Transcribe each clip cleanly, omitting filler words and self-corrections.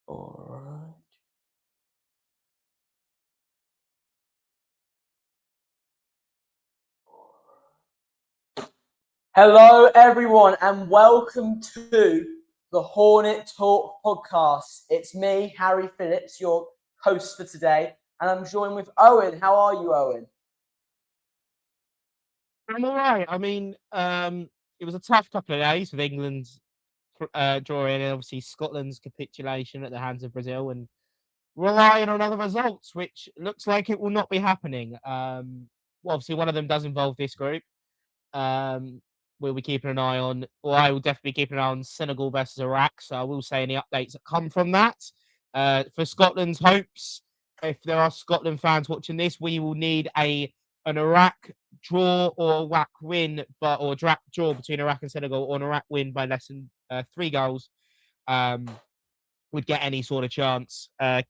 All right. Hello, everyone, and welcome to the Hornet Talk podcast. It's me, Harry Phillips, your host for today, and I'm joined with Owen. How are you, Owen? I'm all right. I mean, it was a tough couple of days with England's drawing and obviously Scotland's capitulation at the hands of Brazil and relying on other results, which looks like it will not be happening. Well, obviously, one of them does involve this group. Um, we'll be keeping an eye on, or I will definitely be keeping an eye on Senegal versus Iraq. So I will say any updates that come from that. For Scotland's hopes, if there are Scotland fans watching this, we will need an Iraq draw or Iraq win, or draw between Iraq and Senegal, or an Iraq win by less than 3 goals. Would get any sort of chance to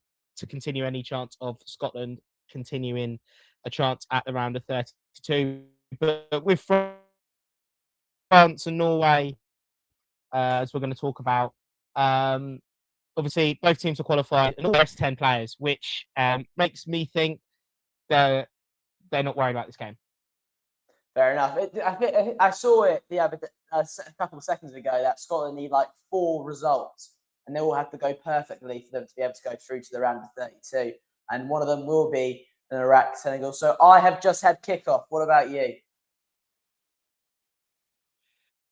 continue any chance of Scotland continuing a chance at the round of 32. But with France and Norway, as we're going to talk about, obviously both teams are qualified and all the rest 10 players, which makes me think they're not worried about this game. Fair enough. I saw it a couple of seconds ago that Scotland need like 4 results, and they all have to go perfectly for them to be able to go through to the round of 32. And one of them will be an Iraq Senegal. So I have just had kickoff. What about you?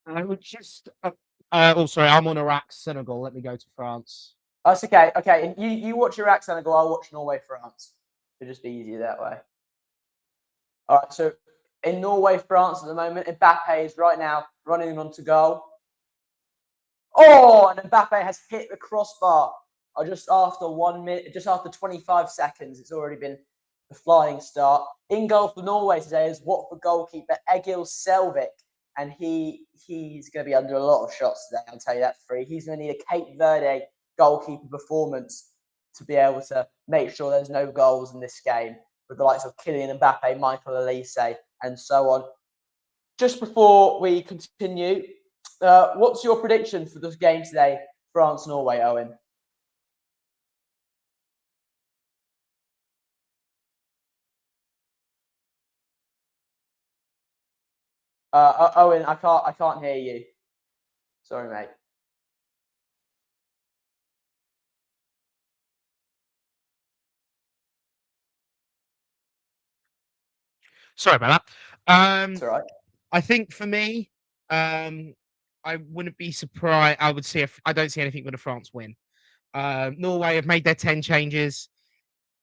I would just. Sorry, I'm on Iraq Senegal. Let me go to France. That's okay. Okay, you watch Iraq Senegal. I'll watch Norway France. It'll just be easier that way. All right. So in Norway France at the moment, Mbappe is right now running onto goal. Oh, and Mbappe has hit the crossbar. Just after 1 minute, just after 25 seconds, it's already been the flying start. In goal for Norway today is Watford goalkeeper Egil Selvik, and he's going to be under a lot of shots today. I'll tell you that for free. He's going to need a Cape Verde goalkeeper performance to be able to make sure there's no goals in this game, with the likes of Kylian Mbappe, Michael Elise, and so on. Just before we continue, what's your prediction for this game today, France-Norway, Owen? Owen, I can't hear you. Sorry, mate. Sorry about that. It's all right. I think for me, I wouldn't be surprised. I would see if I don't see anything but a France win. Norway have made their 10 changes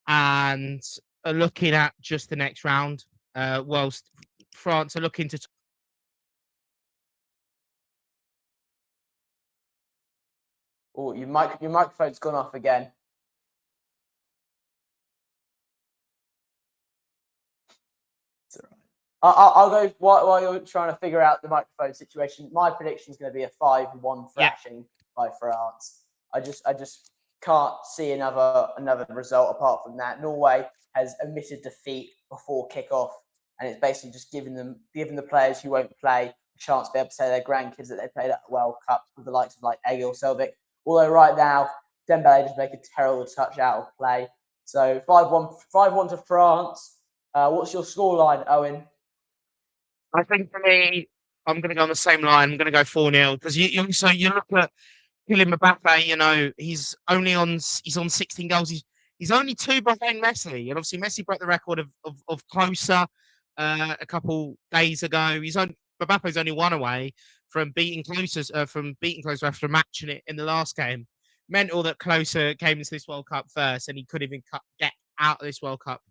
and are looking at just the next round, whilst France are looking to. Oh, your microphone's gone off again. It's all right. I'll go while you're trying to figure out the microphone situation. My prediction is going to be a 5-1 thrashing by France. I just can't see another result apart from that. Norway has admitted defeat before kickoff, and it's basically just giving the players who won't play a chance to be able to say to their grandkids that they played at the World Cup with the likes of like Egil Selvik. Although right now Dembele just make a terrible touch out of play. So 5-1 to France. What's your scoreline, Owen? I think for me, I'm going to go on the same line. I'm going to go 4-0 because you look at Kylian Mbappe. You know he's on 16 goals. He's only 2 behind Messi, and obviously Messi broke the record of closer a couple days ago. Mbappe's only 1 away from beating closer after matching it in the last game. Mental that Closer came into this World Cup first, and he could even get out of this World Cup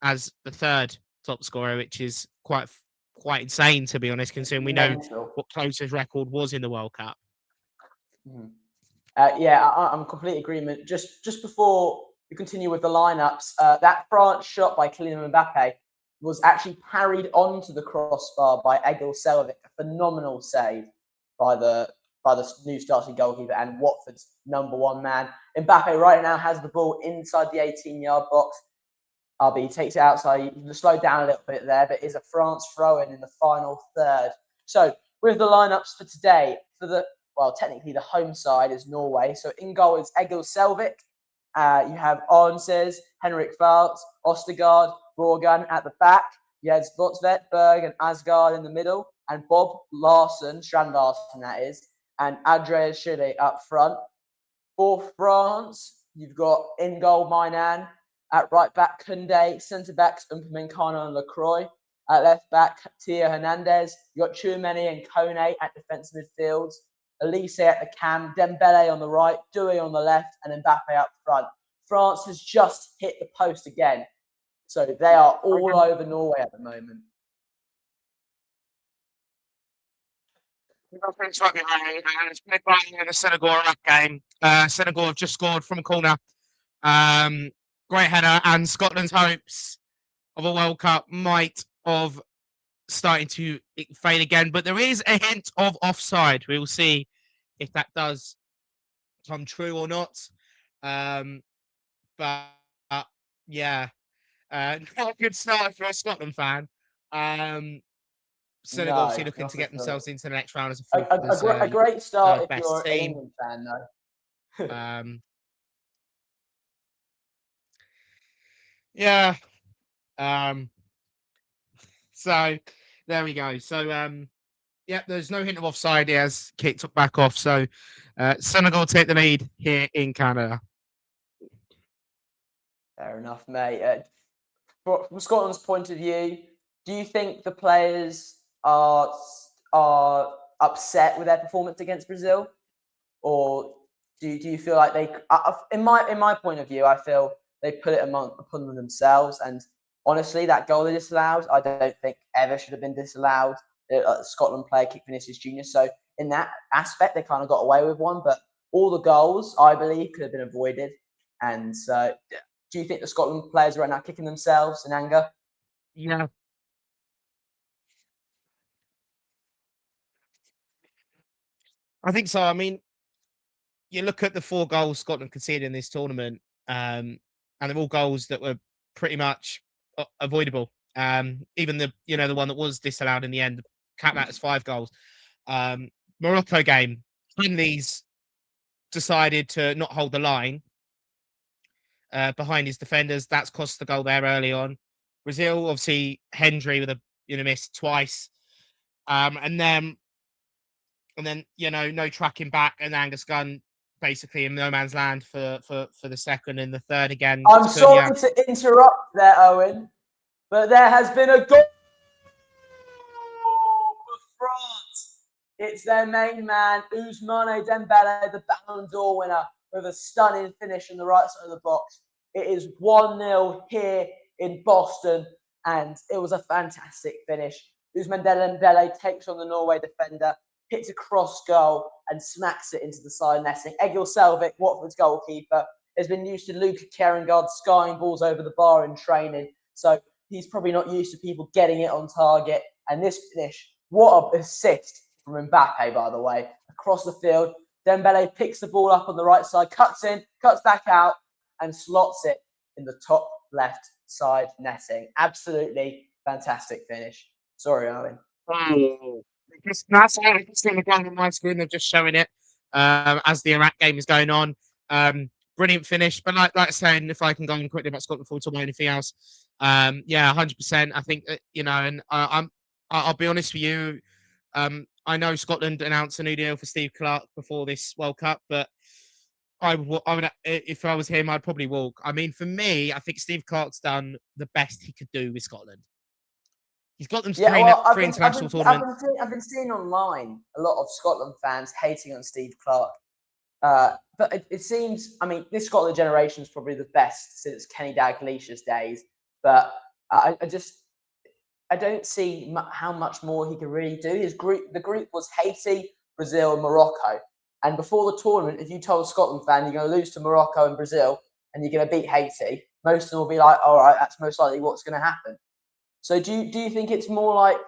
as the 3rd top scorer, which is quite insane, to be honest, considering we know what Closer's record was in the World Cup. I'm complete agreement. Just before we continue with the lineups, that France shot by Kylian Mbappe was actually parried onto the crossbar by Egil Selvik, a phenomenal save by the new starting goalkeeper and Watford's #1 man. Mbappe right now has the ball inside the 18-yard box. He takes it outside. You can slow down a little bit there, but is a France throw-in the final third. So with the lineups for today, for the well, technically the home side is Norway. So in goal is Egil Selvik. You have Arnses, Henrik Valtz, Ostergaard, Borgan at the back. You have Votsvet, Berg, and Asgard in the middle, and Bob Larsen, Strand Larsen that is, and Andreas Schille up front. For France, you've got in goal Mainan, at right back Kunde, centre backs Upamecano and Lacroix, at left back Tia Hernandez. You've got Chouameni and Kone at defensive midfields, Elise at the cam, Dembele on the right, Doué on the left, and Mbappe up front. France has just hit the post again. So they are all over Norway at the moment. It's right behind. It's been in the Senegal game. Senegal have just scored from a corner. Great header, and Scotland's hopes of a World Cup might have starting to fade again. But there is a hint of offside. We will see if that does come true or not. But yeah, not a good start for a Scotland fan. Senegal obviously looking to get themselves into the next round as a great start if you're an team. England fan, though. Yeah. So there we go. So yeah, there's no hint of offside. He has kicked back off. So Senegal take the lead here in Canada. Fair enough, mate. From Scotland's point of view, do you think the players are upset with their performance against Brazil, or do you feel like they? In my point of view, I feel they put it upon themselves. And honestly, that goal they disallowed, I don't think ever should have been disallowed. The Scotland player kicked Vinicius Junior. So in that aspect, they kind of got away with one. But all the goals, I believe, could have been avoided. And so, do you think the Scotland players are right now kicking themselves in anger? Yeah. I think so. I mean, you look at the 4 goals Scotland conceded in this tournament, and they're all goals that were pretty much avoidable. Even the one that was disallowed in the end, capped that as 5 goals. Morocco game, Henley's decided to not hold the line behind his defenders. That's cost the goal there early on. Brazil, obviously, Hendry with a miss twice, and then no tracking back, and Angus Gunn basically in no man's land for the second and the third again. I'm sorry to interrupt there, Owen, but there has been a goal for France. It's their main man, Ousmane Dembele, the Ballon d'Or winner, with a stunning finish on the right side of the box. It is 1-0 here in Boston, and it was a fantastic finish. Ousmane Dembele takes on the Norway defender, hits a cross goal, and smacks it into the side netting. Egil Selvik, Watford's goalkeeper, has been used to Luca Kjerringard skying balls over the bar in training, so he's probably not used to people getting it on target. And this finish, what an assist from Mbappe, by the way, across the field. Dembele picks the ball up on the right side, cuts in, cuts back out, and slots it in the top left side netting. Absolutely fantastic finish. Sorry, Owen. That's all I can see on my screen. They're just showing it as the Iraq game is going on. Brilliant finish. But like I said, if I can go on quickly about Scotland before we talk about anything else, yeah, 100%. I think that, and I'll be honest with you. I know Scotland announced a new deal for Steve Clarke before this World Cup, but I would, if I was him, I'd probably walk. I mean, for me, I think Steve Clarke's done the best he could do with Scotland. He's got them to three international tournaments. I've been seeing online a lot of Scotland fans hating on Steve Clarke. But it seems, I mean, this Scotland generation is probably the best since Kenny Dalglish's days. But I don't see how much more he can really do. The group was Haiti, Brazil, and Morocco. And before the tournament, if you told a Scotland fan you're going to lose to Morocco and Brazil and you're going to beat Haiti, most of them will be like, all right, that's most likely what's going to happen. So do you think it's more like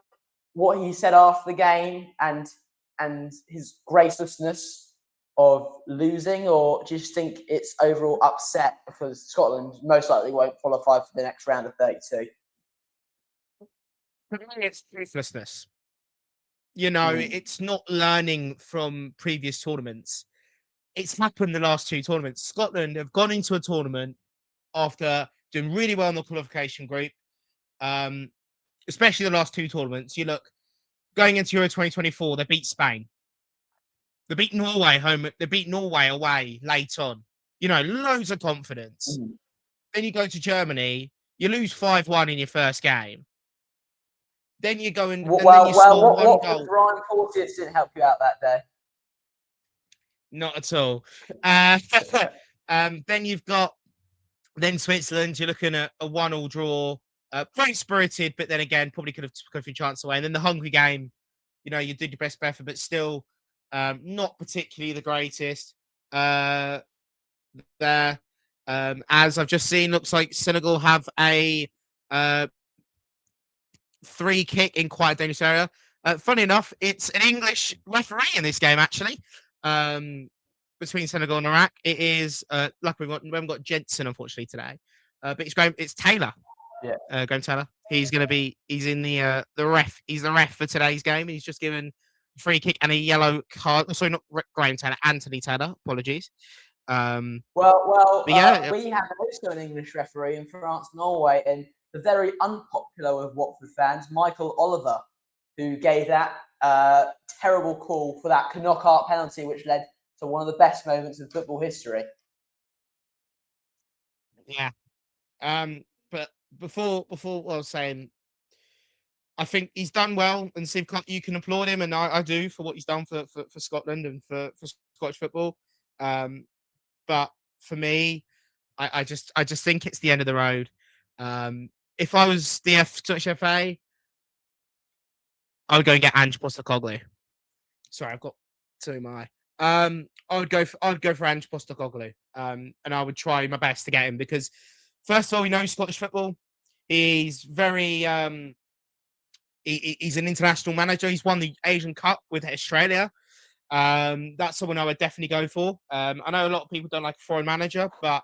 what he said after the game and his gracelessness of losing, or do you think it's overall upset because Scotland most likely won't qualify for the next round of 32? For me, it's ruthlessness. it's not learning from previous tournaments. It's happened the last 2 tournaments. Scotland have gone into a tournament after doing really well in the qualification group, especially the last 2 tournaments. You look, going into Euro 2024, they beat Spain. They beat Norway home. They beat Norway away late on. Loads of confidence. Then you go to Germany, you lose 5-1 in your first game. Then you go and then you score one goal. Ryan Porteous didn't help you out that day. Not at all. Then you've got Switzerland. You're looking at a 1-1 draw. Very spirited, but then again, probably could have got a few chances away. And then the Hungary game, you did your best effort, but still not particularly the greatest. There, as I've just seen, looks like Senegal have a free kick in quite a dangerous area. Funny enough, it's an English referee in this game, actually, between Senegal and Iraq. It is, like we haven't got Jensen, unfortunately, today, but it's Taylor. Yeah. Graham Taylor. He's in the ref. He's the ref for today's game. And he's just given a free kick and a yellow card. Sorry, not Graham Taylor, Anthony Taylor. Apologies. We have also an English referee in France, Norway, and the very unpopular with Watford fans, Michael Oliver, who gave that terrible call for that knockout penalty, which led to one of the best moments in football history. Yeah. But before what I was saying, I think he's done well, and Steve Clark, you can applaud him, and I do, for what he's done for Scotland and for Scottish football. But for me, I just think it's the end of the road. If I was the Scottish FA, I would go and get Ange Postecoglou. Sorry, I've got 2 in my eye. I'd go for Ange Postecoglou, and I would try my best to get him, because first of all, he knows Scottish football. He's very he's an international manager. He's won the Asian Cup with Australia. That's someone I would definitely go for. I know a lot of people don't like a foreign manager, but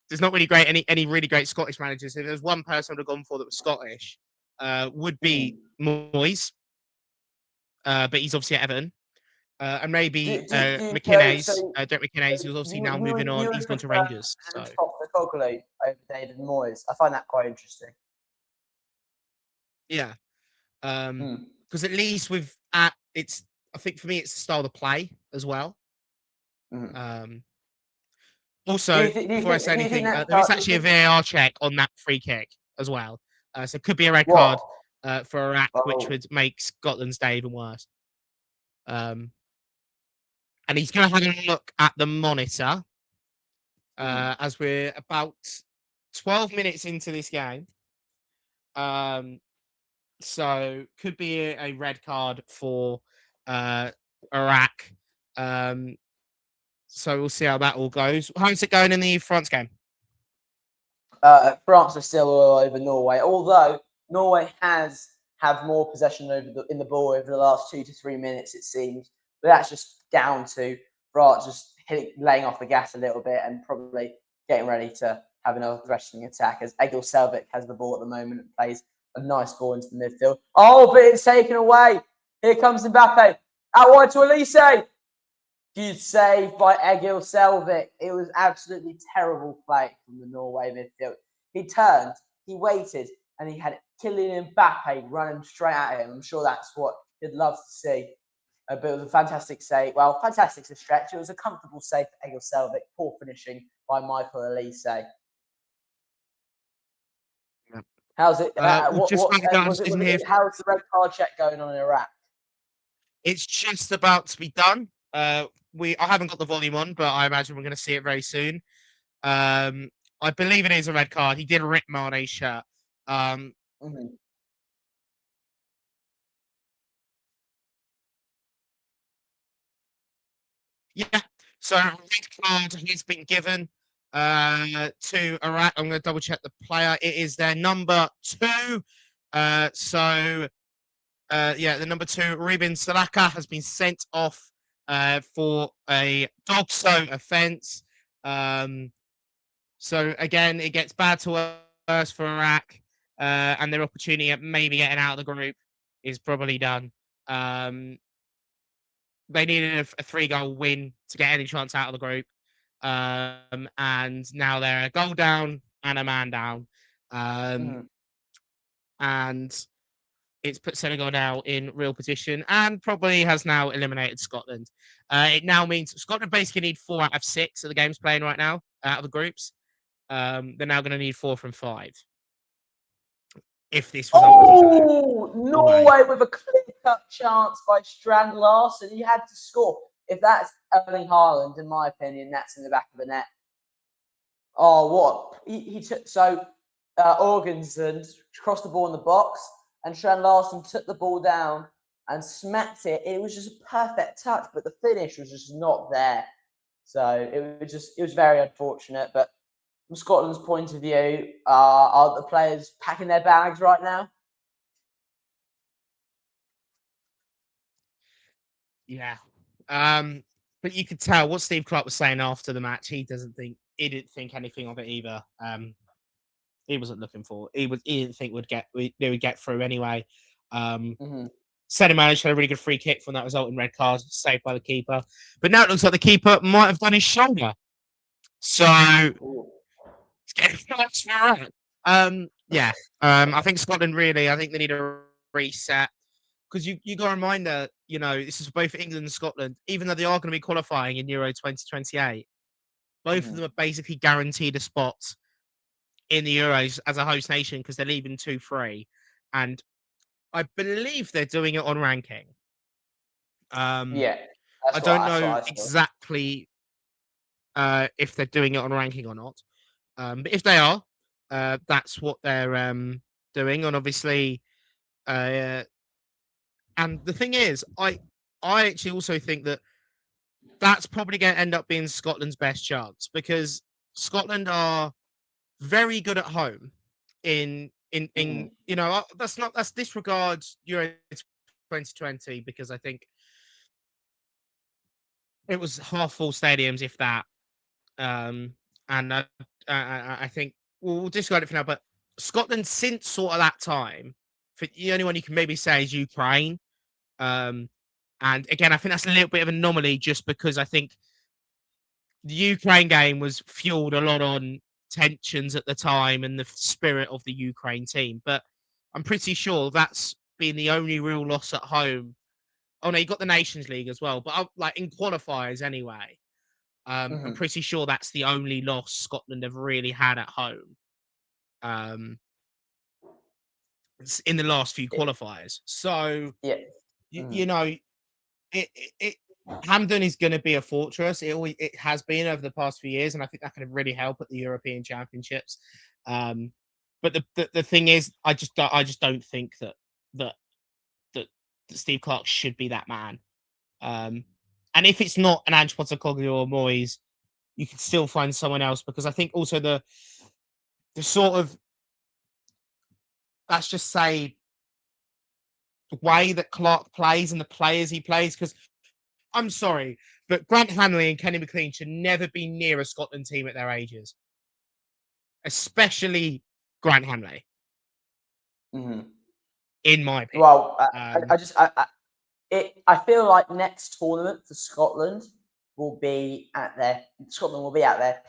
there's not really any really great Scottish managers. If there's one person I would have gone for that was Scottish, would be Moyes. But he's obviously at Everton. And maybe McKinney's. Derek McKinney's, who's obviously now moving on. He's gone to Rangers. So Postecoglou over David Moyes. I find that quite interesting. Yeah. Because at least I think for me, it's the style of play as well. Also, before I say anything, there is actually a VAR check on that free kick as well. So it could be a red card for Iraq, which would make Scotland's day even worse. And he's going to have a look at the monitor as we're about 12 minutes into this game. So could be a red card for Iraq. So we'll see how that all goes. How's it going in the France game? France are still all over Norway, although Norway has more possession in the ball over the last 2 to 3 minutes, it seems. But that's just down to France just laying off the gas a little bit and probably getting ready to have another threatening attack, as Egil Selvik has the ball at the moment and plays a nice ball into the midfield. Oh, but it's taken away. Here comes Mbappe. Out wide to Elise. Good save by Egil Selvik. It was absolutely terrible play from the Norway midfield. He turned, he waited, and he had Kylian Mbappe running straight at him. I'm sure that's what he'd love to see. But it was a fantastic save. Well, fantastic's a stretch. It was a comfortable save for Egil Selvik. Poor finishing by Michael Elise. How's it? How's the red card check going on in Iraq? It's just about to be done. I haven't got the volume on, but I imagine we're going to see it very soon. I believe it is a red card. He did rip Mane's shirt. Yeah, so a red card has been given to Iraq. I'm going to double check the player. It is their number 2. The number 2, Ruben Salaka, has been sent off for a dog-so offence. So again, it gets bad to worse for Iraq, and their opportunity at maybe getting out of the group is probably done. They needed a 3-goal win to get any chance out of the group. And now they're a goal down and a man down. And it's put Senegal now in real position and probably has now eliminated Scotland. It now means Scotland basically need 4 out of 6 of the games playing right now out of the groups. They're now going to need 4 from 5. If this result Norway with a clear-cut chance by Strand Larsen. He had to score. If that's Erling Haaland, in my opinion, that's in the back of the net. Oh, what? He took... So, Jorgensen crossed the ball in the box, and Strand Larsen took the ball down and smacked it. It was just a perfect touch, but the finish was just not there. So, it was very unfortunate, but from Scotland's point of view, are the players packing their bags right now? Yeah. But you could tell what Steve Clarke was saying after the match. He didn't think anything of it either. He wasn't looking for. He didn't think they would get through anyway. Said he managed had a really good free kick from that resulting red card, saved by the keeper. But now it looks like the keeper might have done his shoulder. So it's getting yeah. I think Scotland really. I think they need a reset because you got a reminder. You know, this is both England and Scotland. Even though they are going to be qualifying in Euro 2028, both of them are basically guaranteed a spot in the Euros as a host nation because they're leaving 2-3, and I believe they're doing it on ranking. Yeah, I don't know exactly if they're doing it on ranking or not, but if they are, that's what they're doing. And obviously, and the thing is, I actually also think that that's probably going to end up being Scotland's best chance because Scotland are very good at home in you know, that's disregards Euro 2020 because I think it was half full stadiums if that, and I think we'll discard it for now. But Scotland since sort of that time, for the only one you can maybe say is Ukraine, and again I think that's a little bit of an anomaly just because I think the Ukraine game was fueled a lot on tensions at the time and the spirit of the Ukraine team. But I'm pretty sure that's been the only real loss at home. Oh no, you got the Nations League as well, but like in qualifiers anyway. I'm pretty sure that's the only loss Scotland have really had at home. In the last few qualifiers. So yeah, you know, Hampden is going to be a fortress. It has been over the past few years, and I think that can really help at the European Championships. But the thing is, I just don't think that Steve Clarke should be that man. And if it's not an Ange Postecoglou or Moyes, you can still find someone else because I think also the sort of, let's just say, the way that Clarke plays and the players he plays, because I'm sorry, but Grant Hanley and Kenny McLean should never be near a Scotland team at their ages, especially Grant Hanley. In my opinion. Well, I feel like next tournament for Scotland will be at their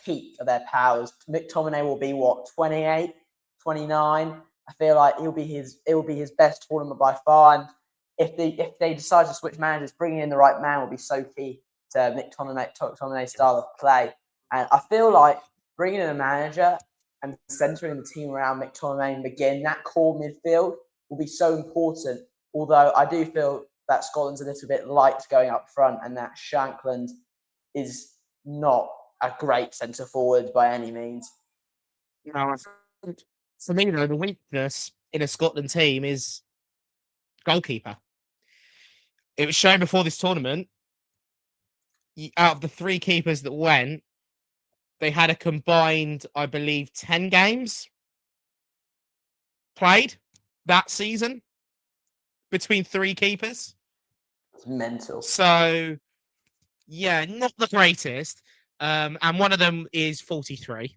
peak of their powers. McTominay will be what, 28, 29. I feel like it will be his best tournament by far. And if they decide to switch managers, bringing in the right man will be so key to McTominay's style of play. And I feel like bringing in a manager and centering the team around McTominay and McGinn, that core midfield will be so important. Although I do feel that Scotland's a little bit light going up front and that Shankland is not a great centre forward by any means. No, for me, though, the weakness in a Scotland team is goalkeeper. It was shown before this tournament, out of the 3 keepers that went, they had a combined, I believe, 10 games played that season between 3 keepers. It's mental. So, yeah, not the greatest. And one of them is 43.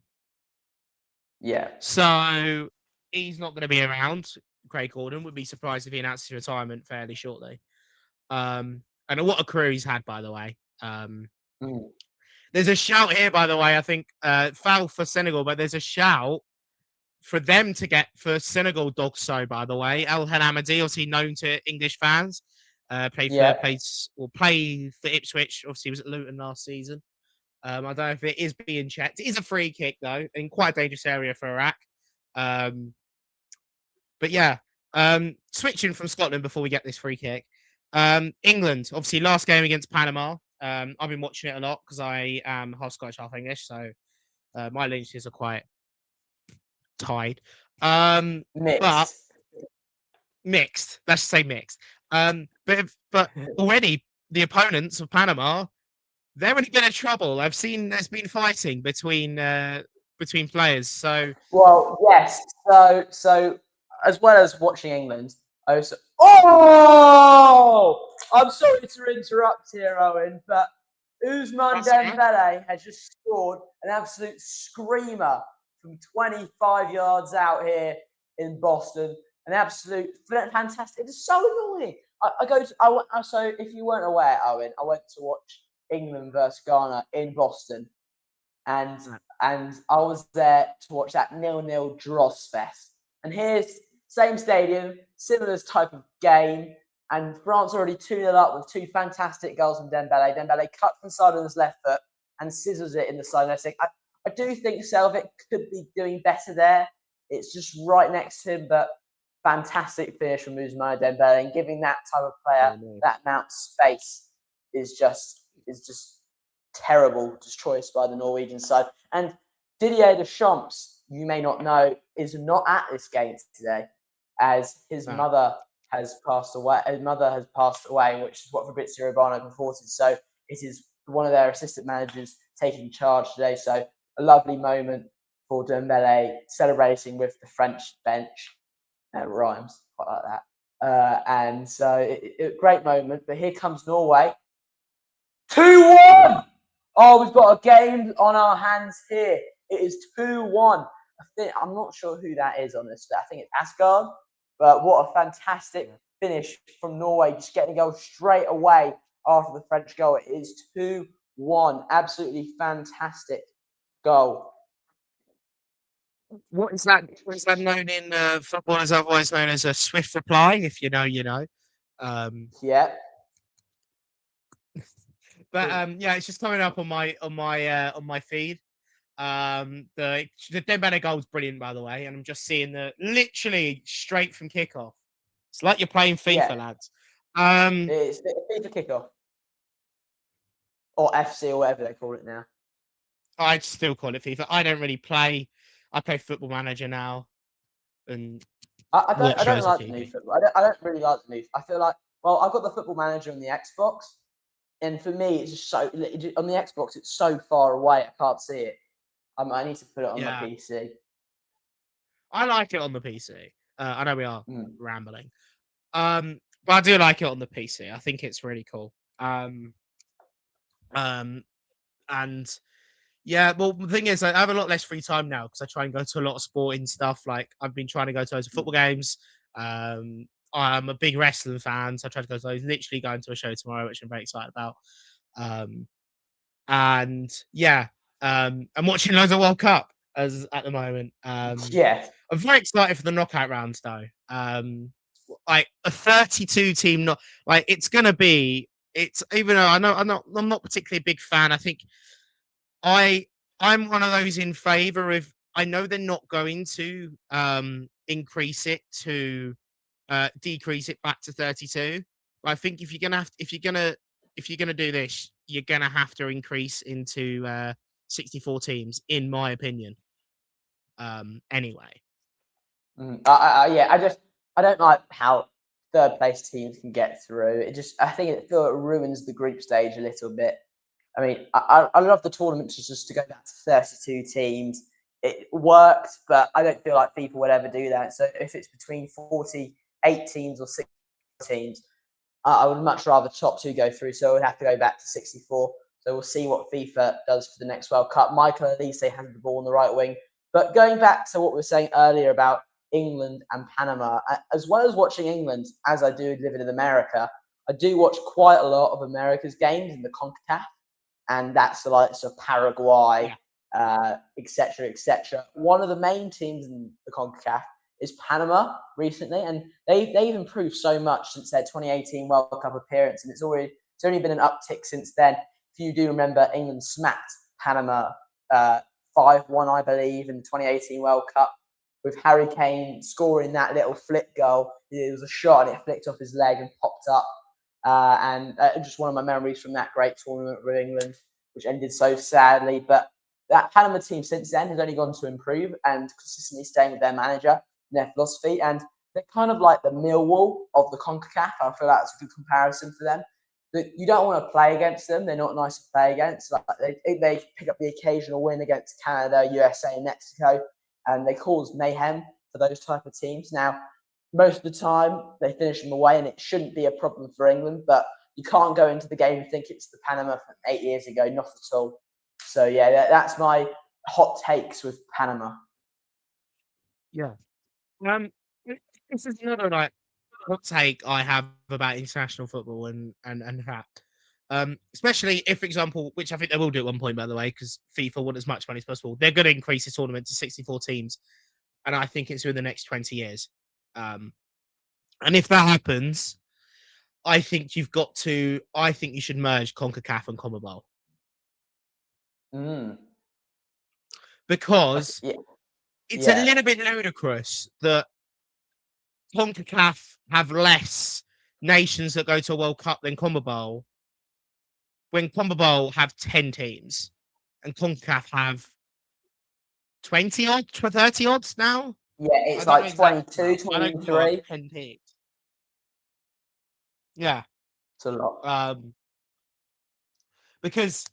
Yeah. So he's not going to be around. Craig Gordon would be surprised if he announces his retirement fairly shortly. And what a career he's had, by the way. Mm. There's a shout here, by the way. I think foul for Senegal, but there's a shout for them to get for Senegal Dogso, by the way. El Hamadi, obviously known to English fans, played for Ipswich. Obviously, he was at Luton last season. I don't know if it is being checked. It is a free kick though, in quite a dangerous area for Iraq. But yeah, switching from Scotland before we get this free kick. England, obviously, last game against Panama. I've been watching it a lot because I am half Scottish, half English, so my lineages are quite tied. But mixed. Let's say mixed. But already the opponents of Panama, they're in a bit of trouble. I've seen there's been fighting between players. So yes. So as well as watching England, I also I'm sorry to interrupt here, Owen, but Ousmane Dembele has just scored an absolute screamer from 25 yards out here in Boston. An absolute fantastic. It's so annoying. So if you weren't aware, Owen, I went to watch England versus Ghana in Boston, and I was there to watch that 0-0 dross fest. And here's same stadium, similar type of game, and France already 2-0 up with two fantastic goals from Dembele. Dembele cuts inside on his left foot and scissors it in the side. I do think Selvik could be doing better there. It's just right next to him, but fantastic finish from Ousmane Dembele, and giving that type of player that amount of space is just terrible choice by the Norwegian side. And Didier Deschamps, you may not know, is not at this game today, as his mother has passed away. His mother has passed away, which is what Fabrizio Romano reported. So it is one of their assistant managers taking charge today. So a lovely moment for Dembele, celebrating with the French bench. That rhymes, quite like that. And so great moment. But here comes Norway. 2-1! Oh, we've got a game on our hands here. It is 2-1. I'm not sure who that is on this. I think it's Asgard. But what a fantastic finish from Norway, just getting a goal straight away after the French goal. It is 2-1. Absolutely fantastic goal. What is that? What is that known in football? Is otherwise known as a swift reply. If you know, you know. Yeah. But yeah, it's just coming up on my feed. The Dembele goal is brilliant, by the way, and I'm just seeing the literally straight from kickoff. It's like you're playing FIFA, lads. It's FIFA kickoff or FC or whatever they call it now. I'd still call it FIFA. I don't really play. I play Football Manager now, and I don't like the new football. I don't really like the new. I feel like, well, I've got the Football Manager on the Xbox, and for me, it's just so on the Xbox. It's so far away, I can't see it. I need to put it on my PC. I like it on the PC. I know we are rambling, but I do like it on the PC. I think it's really cool. And yeah, well, the thing is, I have a lot less free time now because I try and go to a lot of sporting stuff. Like I've been trying to go to loads of football games. I'm a big wrestling fan, so I try to go to those. Literally going to a show tomorrow, which I'm very excited about. And yeah, I'm watching loads of World Cup as at the moment. I'm very excited for the knockout rounds though. Like a 32 team, not like it's gonna be. It's even though I'm not particularly a big fan. I think I'm one of those in favor of. I know they're not going to increase it to decrease it back to 32. But I think if you're gonna do this, you're gonna have to increase into 64 teams, in my opinion. Anyway. I don't like how third place teams can get through. I think it ruins the group stage a little bit. I mean, I love the tournament just to go back to 32 teams. It worked, but I don't feel like FIFA would ever do that. So if it's between 48 teams or 6 teams, I would much rather top two go through. So it would have to go back to 64. So we'll see what FIFA does for the next World Cup. Michael Elise has the ball on the right wing. But going back to what we were saying earlier about England and Panama, as well as watching England, as I do living in America, I do watch quite a lot of America's games in the CONCACAF, and that's the likes of Paraguay, etc., etc. One of the main teams in the CONCACAF is Panama recently, and they've improved so much since their 2018 World Cup appearance, and it's only been an uptick since then. If you do remember, England smacked Panama 5-1, I believe, in the 2018 World Cup, with Harry Kane scoring that little flick goal. It was a shot and it flicked off his leg and popped up. And just one of my memories from that great tournament with England, which ended so sadly. But that Panama team since then has only gone to improve and consistently staying with their manager and their philosophy. And they're kind of like the Millwall of the CONCACAF. I feel that's a good comparison for them. You don't want to play against them. They're not nice to play against. Like they pick up the occasional win against Canada, USA, and Mexico, and they cause mayhem for those type of teams. Now, most of the time, they finish them away, and it shouldn't be a problem for England, but you can't go into the game and think it's the Panama from 8 years ago, not at all. So, yeah, that's my hot takes with Panama. Yeah. This is another hot take I have about international football and that. Especially if, for example, which I think they will do at one point, by the way, because FIFA want as much money as possible. They're going to increase this tournament to 64 teams, and I think it's in the next 20 years. And if that happens, I think you should merge CONCACAF and CONMEBOL. Because it's a little bit ludicrous that CONCACAF have less nations that go to a World Cup than CONMEBOL, when CONMEBOL have 10 teams and CONCACAF have 20 odd, 30 odds now. Yeah, it's like 22, 23. 10 teams. Yeah. It's a lot. Because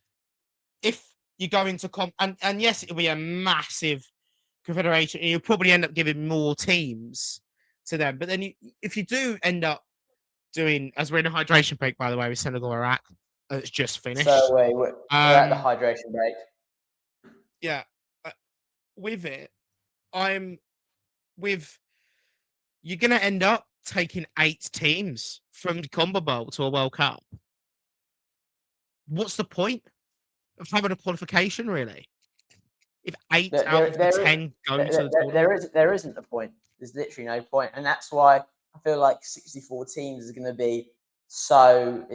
if you go into and yes, it'll be a massive confederation, and you'll probably end up giving more teams to them. But then if you do end up doing, as we're in a hydration break, by the way, with Senegal Iraq, it's just finished. So we're at the hydration break. Yeah. With it, you're going to end up taking 8 teams from the CONMEBOL to a World Cup. What's the point of having a qualification, really? If 8 out of the 10 go to the tournament? There isn't a point. There's literally no point. And that's why I feel like 64 teams is going to be so...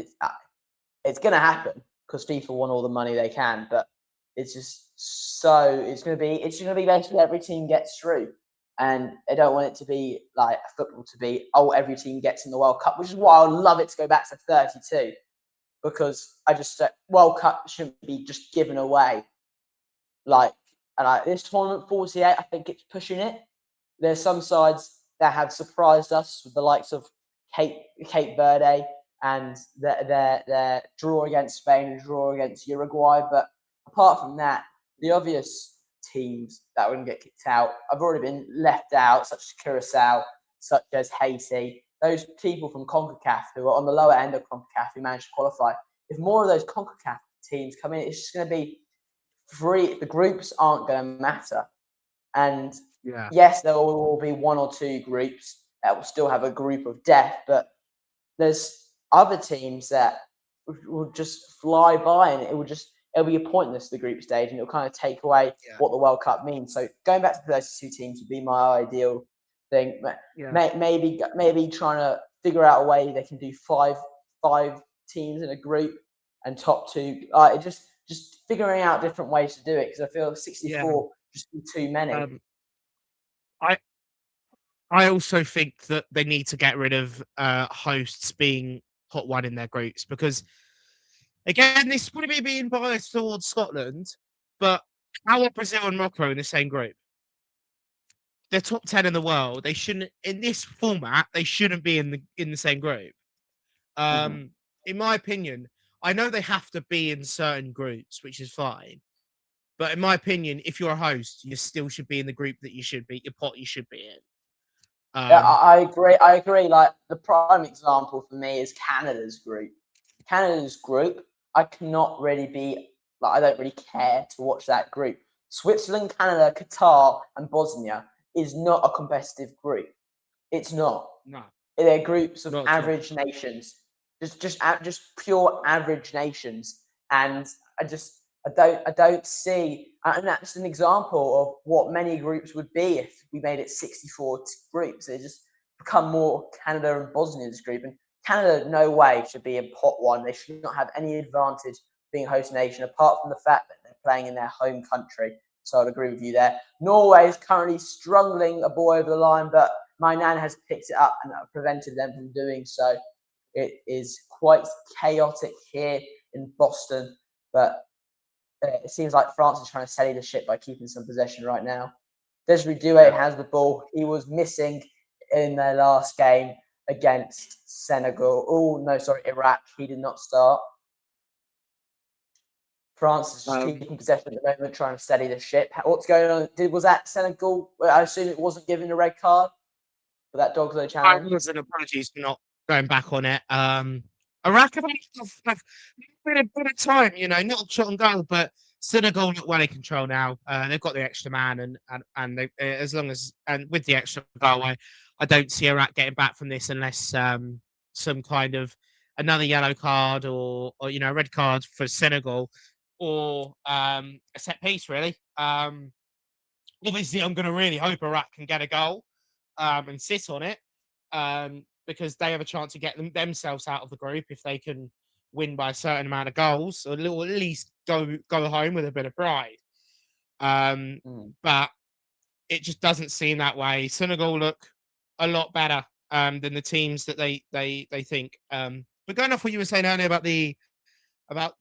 It's going to happen because FIFA want all the money they can, but it's just so... It's going to be basically every team gets through. And I don't want it to be like football to be, every team gets in the World Cup, which is why I would love it to go back to 32. Because I just World Cup shouldn't be just given away. This tournament 48, I think it's pushing it. There's some sides that have surprised us with the likes of Cape Verde and their draw against Spain and draw against Uruguay. But apart from that, the obvious teams that wouldn't get kicked out have already been left out, such as Curacao, such as Haiti. Those people from CONCACAF who are on the lower end of CONCACAF who managed to qualify. If more of those CONCACAF teams come in, it's just going to be free. The groups aren't going to matter. And yes, there will be 1 or 2 groups that will still have a group of death, but there's other teams that will just fly by, and it'll be pointless, the group stage, and it'll kind of take away what the World Cup means. So going back to those 2 teams would be my ideal thing. Maybe trying to figure out a way they can do 5 teams in a group and top 2. Just figuring out different ways to do it, because I feel 64 just be too many. I also think that they need to get rid of hosts being hot 1 in their groups, because again, this is probably being biased towards Scotland, but how are Brazil and Morocco in the same group? They're top 10 in the world. They shouldn't, in this format, they shouldn't be in the same group. In my opinion, I know they have to be in certain groups, which is fine. But in my opinion, if you're a host, you still should be in the group that you should be, your pot you should be in. I agree. Like, the prime example for me is Canada's group. Canada's group, I cannot really be, I don't really care to watch that group. Switzerland, Canada, Qatar, and Bosnia is not a competitive group. It's not. No. They're groups of average nations. just pure average nations, and I don't see, and that's an example of what many groups would be if we made it 64 groups. They just become more Canada and Bosnia in this group, and Canada no way should be in pot one. They should not have any advantage being a host nation apart from the fact that they're playing in their home country. So I'd agree with you there. Norway is currently struggling a ball over the line, but my nan has picked it up and prevented them from doing so. It is quite chaotic here in Boston, but it seems like France is trying to steady the ship by keeping some possession right now. Desiree Doué has the ball. He was missing in their last game against Senegal. Oh, no, sorry, Iraq. He did not start. France is just keeping possession at the moment, trying to steady the ship. What's going on? Was that Senegal? I assume it wasn't given a red card for that Dog's challenge. Apologies for not going back on it. Iraq have been a bit of time, not shot on goal, but Senegal look well in control now. They've got the extra man, and they, as long as and with the extra goal, I don't see Iraq getting back from this unless some kind of another yellow card or a red card for Senegal, or a set piece, really. Obviously, I'm going to really hope Iraq can get a goal and sit on it, because they have a chance to get themselves out of the group if they can win by a certain amount of goals, or at least go home with a bit of pride. But it just doesn't seem that way. Senegal look a lot better than the teams that they think. But going off what you were saying earlier about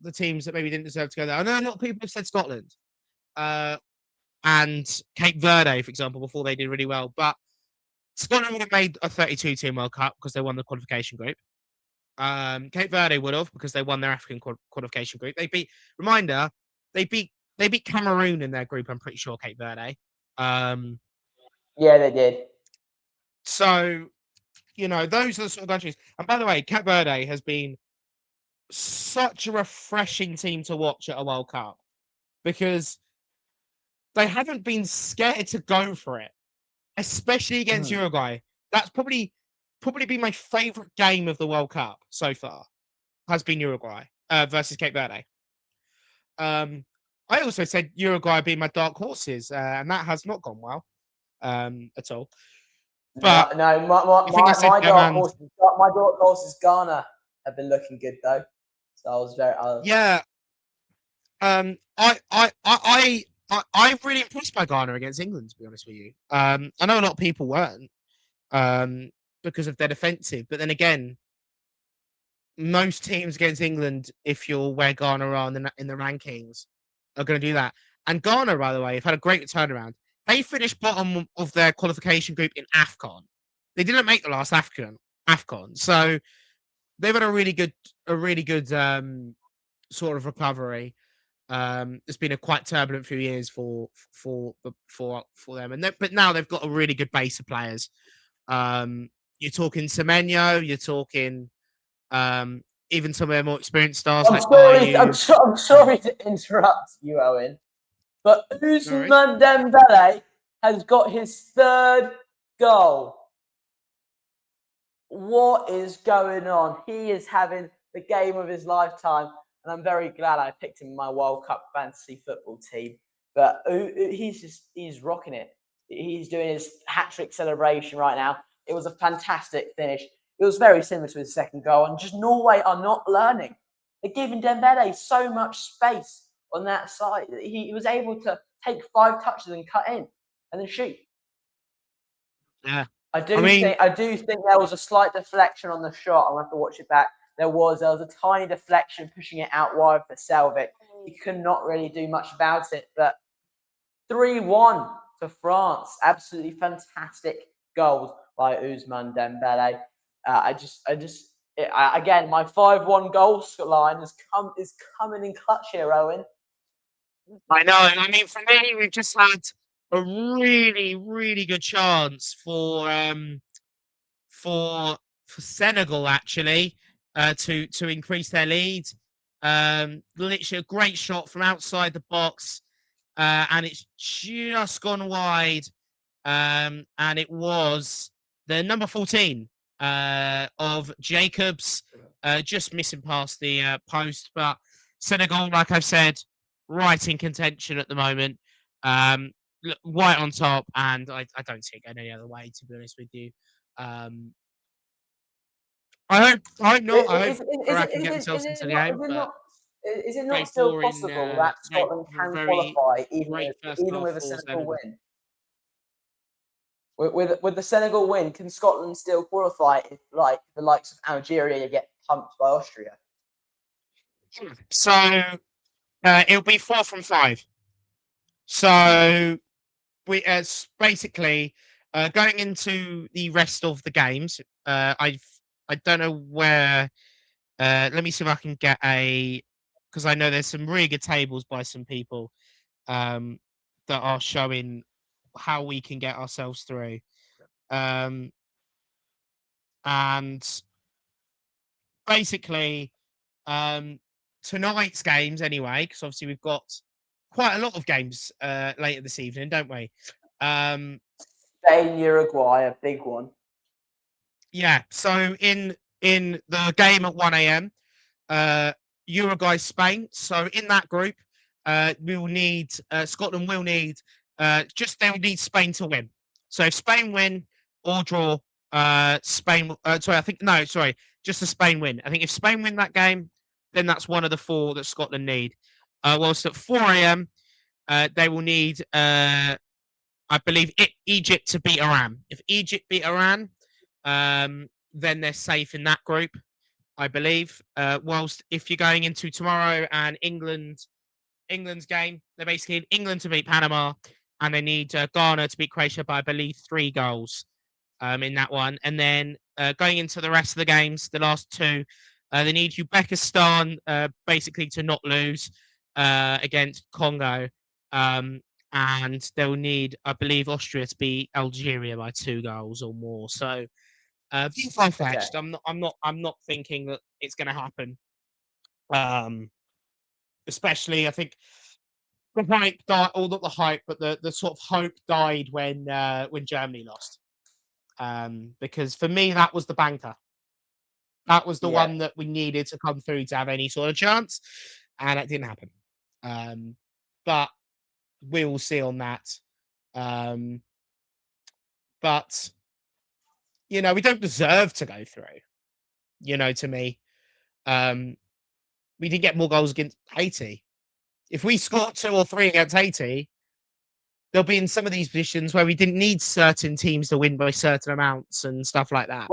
the teams that maybe didn't deserve to go there, I know a lot of people have said Scotland and Cape Verde, for example, before they did really well. But Scotland would have made a 32-team World Cup because they won the qualification group. Cape Verde would have because they won their African qualification group. They beat Cameroon in their group, I'm pretty sure, Cape Verde. Yeah, they did. So, those are the sort of countries. And by the way, Cape Verde has been such a refreshing team to watch at a World Cup because they haven't been scared to go for it, especially against Uruguay. That's probably been my favourite game of the World Cup so far, has been Uruguay versus Cape Verde. I also said Uruguay being my dark horses, and that has not gone well at all. But no, my dark horses Ghana have been looking good though. So I was very yeah. I'm really impressed by Ghana against England, to be honest with you. I know a lot of people weren't because of their defensive, but then again, most teams against England, if you're where Ghana are in the rankings, are going to do that. And Ghana, by the way, have had a great turnaround. They finished bottom of their qualification group in AFCON. They didn't make the last AFCON, so they've had a really good sort of recovery. It's been a quite turbulent few years for them, but now they've got a really good base of players. You're talking Semenyo, you're talking even some of their more experienced stars. I'm sorry to interrupt you, Owen, but Ousmane Dembele has got his third goal. What is going on? He is having the game of his lifetime, and I'm very glad I picked him in my World Cup fantasy football team. But he's rocking it. He's doing his hat-trick celebration right now. It was a fantastic finish. It was very similar to his second goal, and just Norway are not learning. They're giving Dembele so much space on that side. He was able to take 5 touches and cut in, and then shoot. Yeah. I do think there was a slight deflection on the shot. I'll have to watch it back. There was a tiny deflection pushing it out wide for Selvik. He could not really do much about it. But 3-1 to France. Absolutely fantastic goals by Ousmane Dembele. Again, my 5-1 goal line is coming in clutch here, Owen. I know. I mean, for me, we've just had a really, really good chance for Senegal actually to increase their lead. Literally a great shot from outside the box, and it's just gone wide. And it was the number 14 of Jacobs. just missing past the post. But Senegal, like I've said, right in contention at the moment. Right on top, and I don't see it going any other way, to be honest with you. I hope not. I hope Iraq can get themselves into the game, but is it very not still boring, possible that Scotland can very qualify great first even half with a for Senegal Senegal. win? With the Senegal win, can Scotland still qualify if, like, the likes of Algeria get pumped by Austria? So it'll be 4 from 5. So we basically going into the rest of the games. I don't know where. Let me see if I can get because I know there's some really good tables by some people that are showing how we can get ourselves through. And basically, tonight's games anyway, because obviously we've got quite a lot of games later this evening, don't we? Spain, Uruguay, a big one. Yeah. So in the game at 1 a.m., Uruguay, Spain. So in that group, we will need Scotland will need they'll need Spain to win. So if Spain win or draw, Spain. Just the Spain win. I think if Spain win that game, then that's one of the 4 that Scotland need. Whilst at 4 a.m., they will need, I believe, Egypt to beat Iran. If Egypt beat Iran, then they're safe in that group, I believe. Whilst if you're going into tomorrow and England's game, they're basically in England to beat Panama, and they need Ghana to beat Croatia by, I believe, 3 goals in that one. And then going into the rest of the games, the last 2, they need Uzbekistan basically to not lose against Congo. And they'll need, I believe, Austria to beat Algeria by 2 goals or more. So being far-fetched. Okay. I'm not thinking that it's going to happen. Especially, I think the hype died, or not the hype, but the sort of hope died when Germany lost. Because for me, that was the banker. That was the one that we needed to come through to have any sort of chance, and it didn't happen. But we will see on that. But we don't deserve to go through. To me, we did get more goals against Haiti. If we scored 2 or 3 against Haiti, they'll be in some of these positions where we didn't need certain teams to win by certain amounts and stuff like that.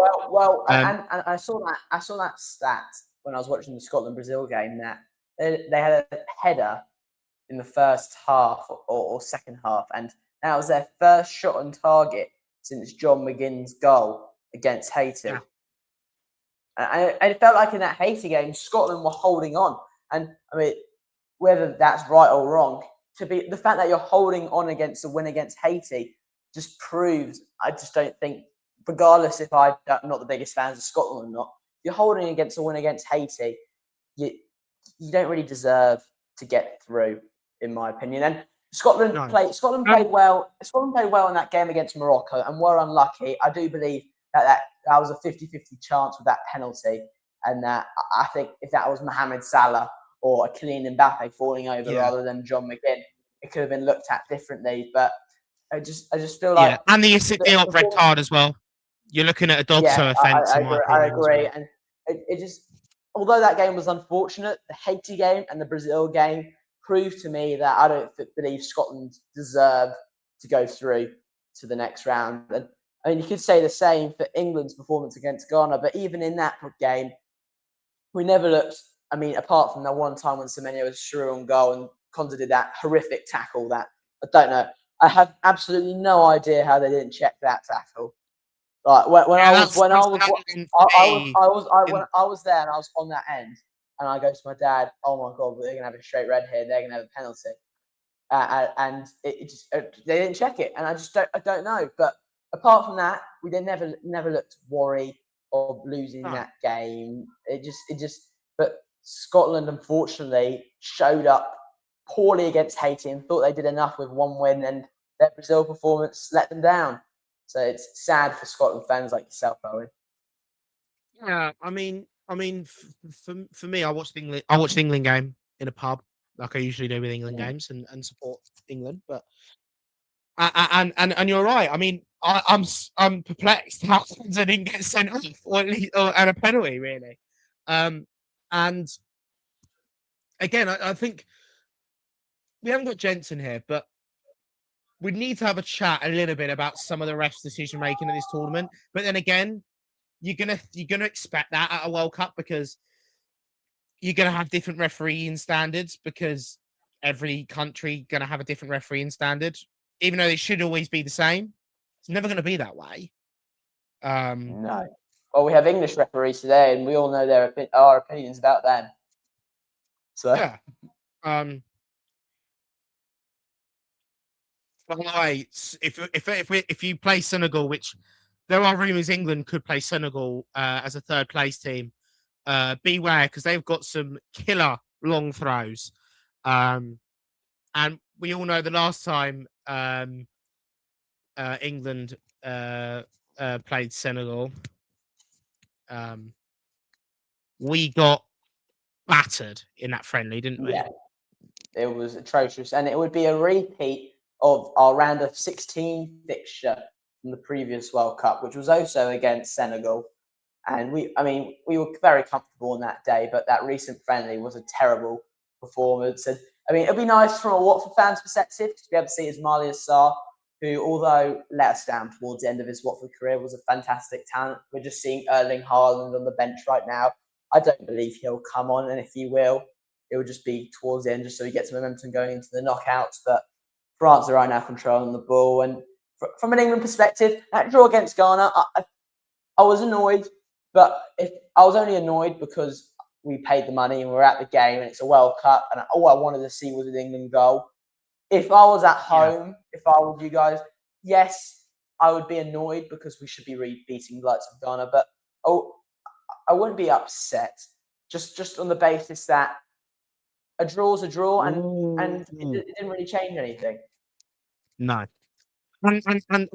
And I saw that stat when I was watching the Scotland-Brazil game, that they had a header in the first half or second half, and that was their first shot on target since John McGinn's goal against Haiti. Yeah. And it felt like in that Haiti game, Scotland were holding on. And I mean, whether that's right or wrong, the fact that you're holding on against a win against Haiti just proves, I just don't think, regardless if I'm not the biggest fans of Scotland or not, you're holding against a win against Haiti, you don't really deserve to get through, in my opinion. And Scotland played well. Scotland played well in that game against Morocco and were unlucky. I do believe that was a 50-50 chance with that penalty, and that I think if that was Mohamed Salah or a Kylian Mbappe falling over rather than John McGinn, it could have been looked at differently. But I just feel like and the red card as well. You're looking at a dog-so offence. I agree, and it just, although that game was unfortunate, the Haiti game and the Brazil game proved to me that I don't believe Scotland deserve to go through to the next round. And I mean, you could say the same for England's performance against Ghana, but even in that game, we never looked. I mean, apart from that one time when Semenyo was through on goal and Konza did that horrific tackle, that I don't know. I have absolutely no idea how they didn't check that tackle. Like when I was there and I was on that end, and I go to my dad, "Oh my god, they're gonna have a straight red here. They're gonna have a penalty," and they didn't check it, and I don't know. But apart from that, we never looked worried of losing that game. But Scotland unfortunately showed up poorly against Haiti and thought they did enough with one win, and their Brazil performance let them down. So it's sad for Scotland fans like yourself, Owen. Yeah, I mean, I mean, for me, I watched the England game in a pub, like I usually do with England games, and support England. But and you're right. I mean, I'm perplexed how Swansea didn't get sent off, or at least and a penalty really. And again, I think we haven't got Jensen here, but we need to have a chat a little bit about some of the refs' decision making at this tournament. But then again, you're gonna expect that at a World Cup because you're gonna have different refereeing standards because every country gonna have a different refereeing standard, even though they should always be the same. It's never gonna be that way. No. Well, we have English referees today, and we all know our opinions about them. So yeah. If you play Senegal, which there are rumours England could play Senegal as a third place team, beware because they've got some killer long throws. And we all know the last time England played Senegal, we got battered in that friendly, didn't we? Yeah, it was atrocious, and it would be a repeat of our round of 16 fixture from the previous World Cup, which was also against Senegal. And we were very comfortable on that day, but that recent friendly was a terrible performance. And I mean, it'd be nice from a Watford fan's perspective to be able to see Ismaila Sarr, who, although let us down towards the end of his Watford career, was a fantastic talent. We're just seeing Erling Haaland on the bench right now. I don't believe he'll come on, and if he will, it will just be towards the end, just so he gets momentum going into the knockouts. But France are right now controlling the ball, and from an England perspective, that draw against Ghana, I was annoyed, but I was only annoyed because we paid the money and we're at the game and it's a World Cup, and all I wanted to see was an England goal. If I was at home, if I was you guys, yes, I would be annoyed because we should be beating the likes of Ghana, but I wouldn't be upset just on the basis that a draw's a draw, and it didn't really change anything. No. And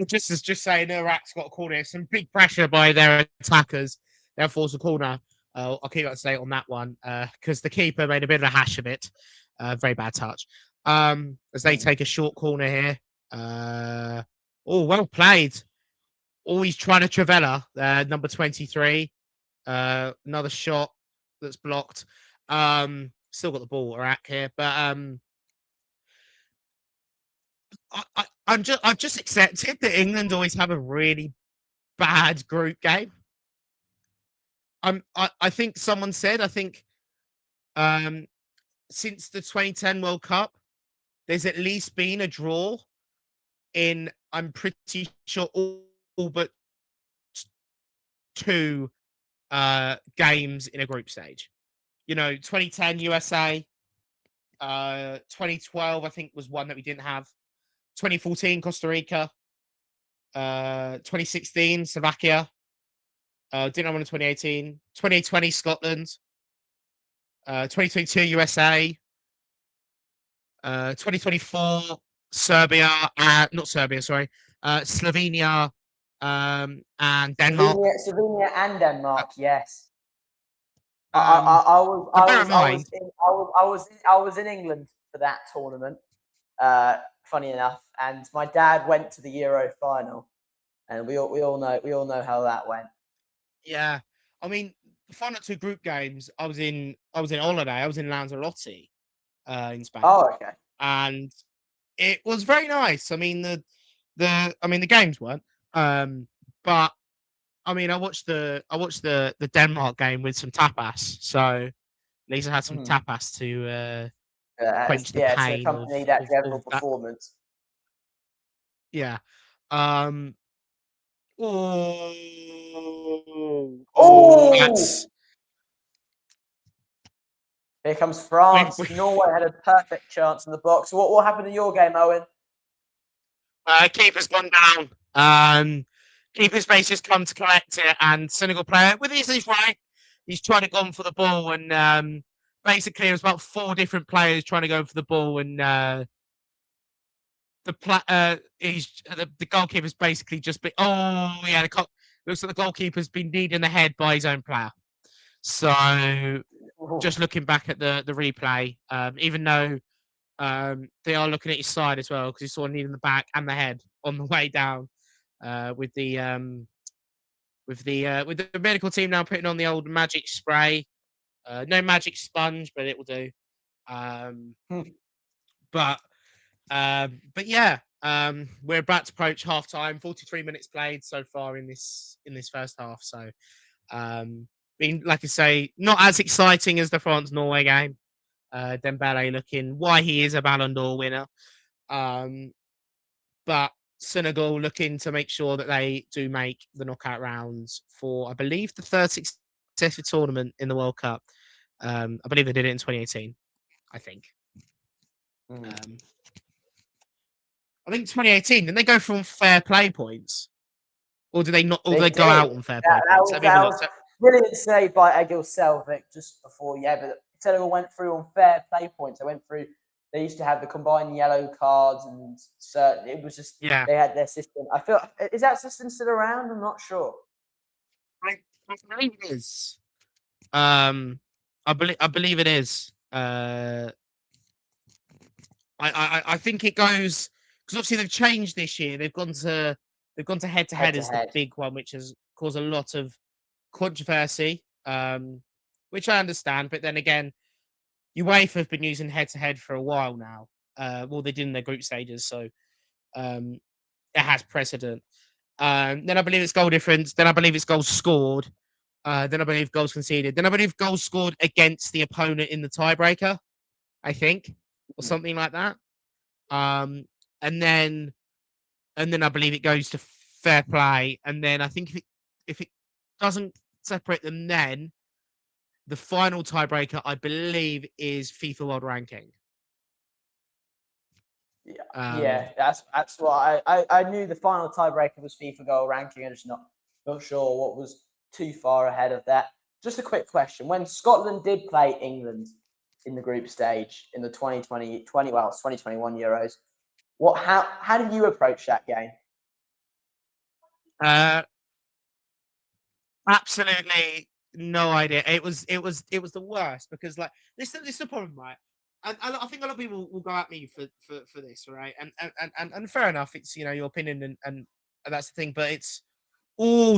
just saying, Iraq's got a corner. Some big pressure by their attackers. They'll force a corner. I'll keep up to date on that one because the keeper made a bit of a hash of it. Very bad touch. As they take a short corner here. Well played. Always trying to Travella, number 23. Another shot that's blocked. Still got the ball, Iraq here, but I've just accepted that England always have a really bad group game. I think someone said, since the 2010 World Cup, there's at least been a draw in, I'm pretty sure, all but 2 games in a group stage. 2010 USA, 2012, I think, was one that we didn't have. 2014 Costa Rica, 2016 Slovakia, didn't have one in 2018, 2020 Scotland, 2022 USA, 2024 Serbia, not Serbia, sorry, Slovenia, and Denmark. Slovenia and Denmark, yes. Bear in mind, I was in England for that tournament. Funny enough, and my dad went to the Euro final, and we all know how that went. Yeah, I mean, the final 2 group games, I was in holiday. I was in Lanzarote, in Spain. Oh, okay. And it was very nice. I mean, the games weren't, but I mean, I watched the Denmark game with some tapas, so at least I had some tapas to quench the pain to accompany that general performance. Yeah. Here comes France. Norway had a perfect chance in the box. What happened in your game, Owen? Keeper's gone down. Keeper's base has come to collect it, and Senegal player with his right, he's trying to go for the ball, and basically it was about 4 different players trying to go for the ball, and the goalkeeper's basically just been looks like the goalkeeper's been kneed in the head by his own player. So just looking back at the replay, even though they are looking at his side as well, because you saw a knee in the back and the head on the way down, with the medical team now putting on the old magic spray. No magic sponge, but it will do. But yeah, we're about to approach half time. 43 minutes played so far in this first half. So, being, like I say, not as exciting as the France-Norway game. Dembele looking why he is a Ballon d'Or winner. But Senegal looking to make sure that they do make the knockout rounds for, I believe, the third successive tournament in the World Cup. I believe they did it in 2018, I think. I think 2018, didn't they go from fair play points? Or did they not? Or did they go out on fair play points? That was brilliant save by Egil Selvik just before, but Senegal went through on fair play points. They used to have the combined yellow cards, and it was just, they had their system. I feel, is that system still around? I'm not sure. I believe it is. I believe it is. I think it goes, because obviously they've changed this year. They've gone to head to head as the big one, which has caused a lot of controversy, which I understand. But then again, UEFA have been using head to head for a while now. Well, they did in their group stages, so it has precedent. Then I believe it's goal difference. Then I believe it's goals scored. Then I believe goals conceded. Then I believe goals scored against the opponent in the tiebreaker, I think, or something like that. And then I believe it goes to fair play. And then I think if it doesn't separate them, then the final tiebreaker, I believe, is FIFA World Ranking. That's what I knew. The final tiebreaker was FIFA Goal Ranking. I'm just not sure what was too far ahead of that. Just a quick question: when Scotland did play England in the group stage in the 2021 Euros, how did you approach that game? Absolutely no idea. It was the worst, because like this is the problem, right? And I think a lot of people will go at me for this, right? And fair enough, it's, your opinion, and that's the thing. But it's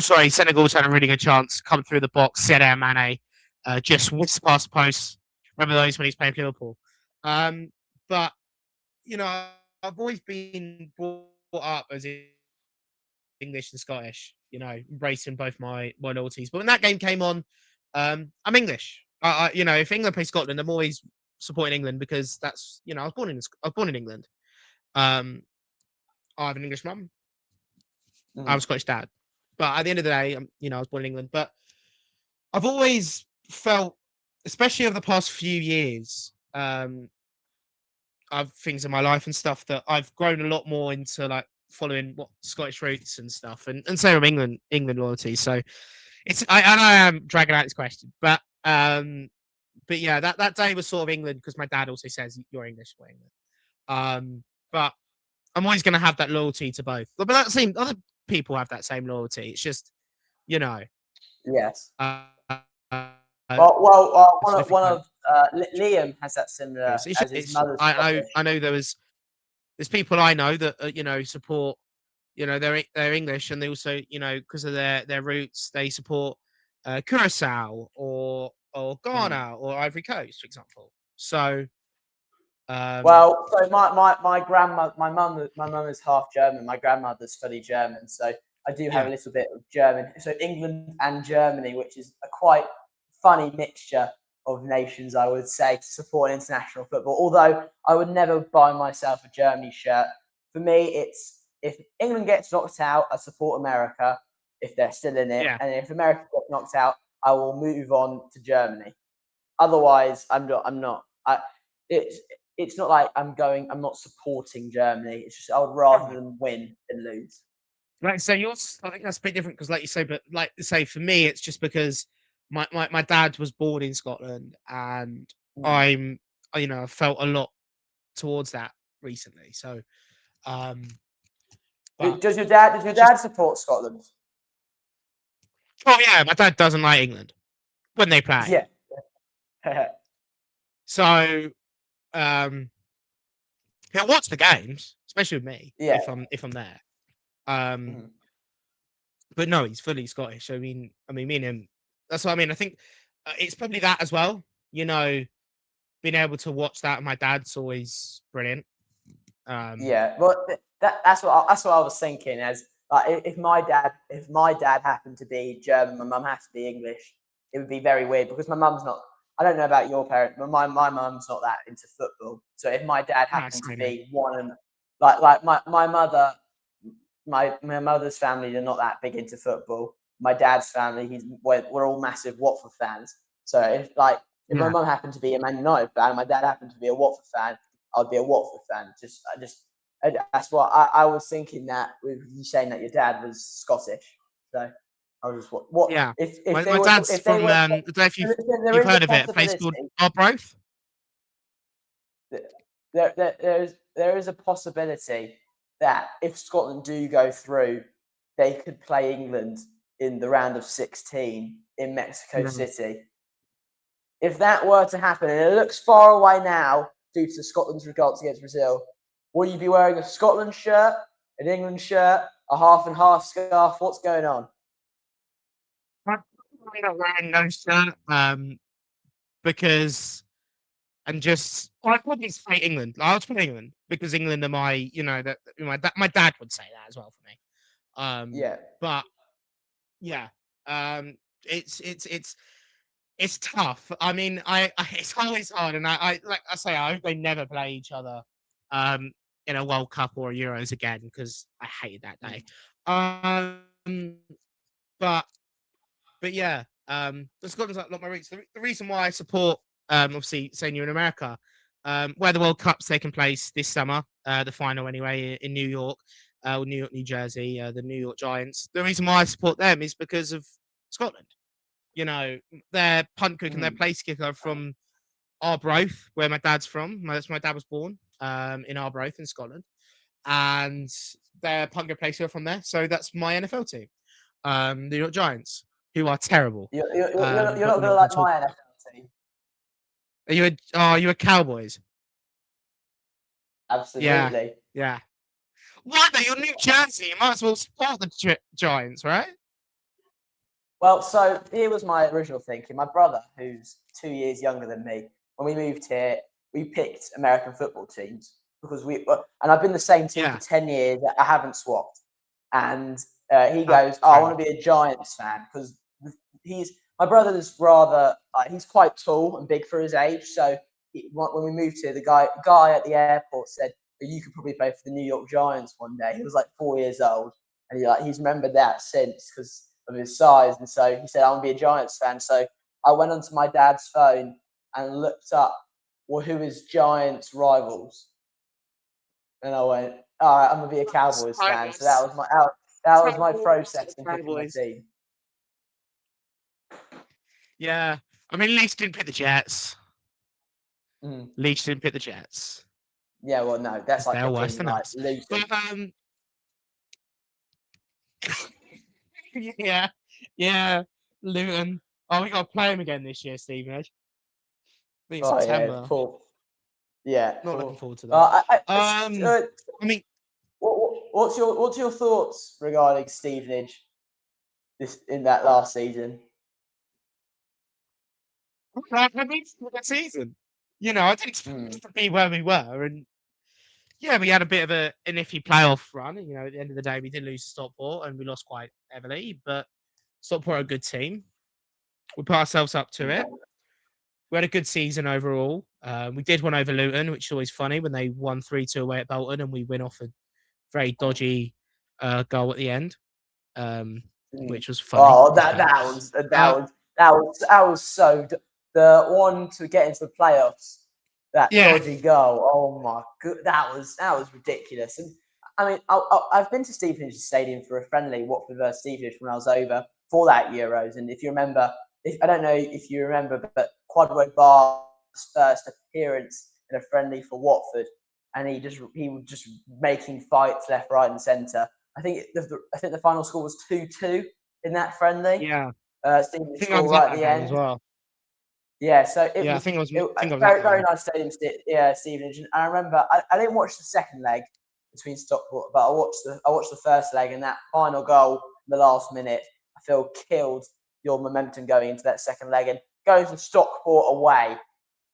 sorry, Senegal's had a really good chance, come through the box, Sadio Mane, just whisked past the post. Remember those when he's playing Liverpool? But I've always been brought up as English and Scottish, embracing both my loyalties. But when that game came on, I'm English. If England play Scotland, I'm always supporting England, because that's, I was born in England. I have an English mum. I have a Scottish dad. But at the end of the day, I was born in England. But I've always felt, especially over the past few years, I've things in my life and stuff, that I've grown a lot more into like following what Scottish roots and stuff, and same with England loyalty. So I am dragging out this question, but yeah, that day was sort of England, because my dad also says you're English for England. But I'm always going to have that loyalty to both. But that same, other people have that same loyalty. It's just, Yes. One of Liam has that similar. As his mother's I know there's people I know that support. They're English, and they also, because of their roots, they support Curacao or Ghana or Ivory Coast, for example. So, so my grandma, my mum is half German. My grandmother studied German, so I do have a little bit of German. So England and Germany, which is a quite funny mixture of nations, I would say, to support international football. Although I would never buy myself a Germany shirt. For me, it's, if England gets knocked out, I support America if they're still in it, and if America gets knocked out, I will move on to Germany. Otherwise, I'm not. It's not like I'm not supporting Germany. It's just I would rather them win than lose. Like, so I think that's a bit different, because like you say, but like say for me, it's just because my dad was born in Scotland, and I felt a lot towards that recently. So, does your dad support Scotland? Oh yeah, my dad doesn't like England. when they play. Yeah. So he'll watch the games, especially with me Yeah. if I'm there. Mhm. But no, he's fully Scottish. I mean, me and him. That's what I mean. I think it's probably that as well. You know, being able to watch that. My dad's always brilliant. Yeah, well, that's what I was thinking. As like, if my dad happened to be German, my mum has to be English. It would be very weird because my mum's not. I don't know about your parents, but my mum's not that into football. So if my dad happened to be one, and like my mother, my mother's family, they're not that big into football. My dad's family, we're all massive Watford fans. So if my mum happened to be a Man United fan, and my dad happened to be a Watford fan, I'd be a Watford fan. That's what I was thinking, that with you saying that your dad was Scottish. So I was just what Yeah, if they my were dad's if they from. were I don't know if there you've is a heard of it. A place possibility called Arbroath. there is a possibility that if Scotland do go through, they could play England in the round of 16 in Mexico City. If that were to happen, and it looks far away now due to Scotland's results against Brazil, will you be wearing a Scotland shirt, an England shirt, a half and half scarf? What's going on? I'm not wearing no shirt. Because I'd probably say England. I'll put England because England are my, that my dad would say that as well for me. Yeah. But yeah, it's tough. I mean, it's always hard, and I like I say, I hope they never play each other, in a World Cup or Euros again because I hated that day. But yeah, the Scotland's like my roots. The reason why I support, obviously, saying you're in America, where the World Cup's taking place this summer, the final anyway, in New York, New York, New Jersey, the New York Giants. The reason why I support them is because of Scotland. You know, their punt cook and their place kicker from Arbroath, where my dad's from. My dad was born in Arbroath in Scotland, and their punt cook place are from there. So that's my NFL team, New York Giants, who are terrible. You're But not we're going to not like going to talk my about. NFL team. Are you a Cowboys? Yeah, Absolutely. yeah. Why though? You're New Jersey. You might as well support the Giants, right? Well, so here was my original thinking. My brother, who's 2 years younger than me, when we moved here, we picked American football teams because and I've been the same team for Yeah. 10 years. I haven't swapped. And he Ah, goes, "Oh, I want to be a Giants fan," because my brother is rather, he's quite tall and big for his age. So when we moved here, the guy at the airport said, "You could probably play for the New York Giants one day." He was like 4 years old, and he's remembered that since because of his size. And so he said, "I want to be a Giants fan." So I went onto my dad's phone and looked up, well, who is Giants rivals, and I went, "All right, I'm gonna be a Cowboys fan." So that was my process in picking my Cowboys. team. Yeah. I mean, at least didn't pick the Jets. Mm. At least didn't pick the Jets. Yeah, well, no, that's like They're worse picking than us. Luton. But yeah, Luton. Oh, we got to play them again this year, Stephen Edge. I think Oh yeah, September. poor. Yeah, Not looking poor. forward to that. I mean, what's your thoughts regarding Stevenage this in that last season? I mean, for the season. I didn't expect to be where we were, and yeah, we had a bit of an iffy playoff run. At the end of the day, we did lose to Stockport, and we lost quite heavily. But Stockport are a good team. We put ourselves up to it. We had a good season overall. We did one over Luton, which is always funny when they won 3-2 away at Bolton, and we win off a very dodgy goal at the end, which was funny. Oh, that was so the one to get into the playoffs. That dodgy goal. Oh my god, that was ridiculous. And I mean, I've been to Stevenage Stadium for a friendly Watford versus Stevenage when I was over for that Euros. And if you remember, I don't know if you remember, but Quadro Bar's first appearance in a friendly for Watford, and he was just making fights left, right, and centre. I think the final score was 2-2 in that friendly. Yeah. Stevenage think I score was right at at that the game as end. well. Yeah, so it Yeah, I was think I was. it, I think I was very at that very game. nice stadium. Stevenage. And I remember I didn't watch the second leg between Stockport, but I watched the first leg, and that final goal in the last minute, I feel killed your momentum going into that second leg. And going to Stockport away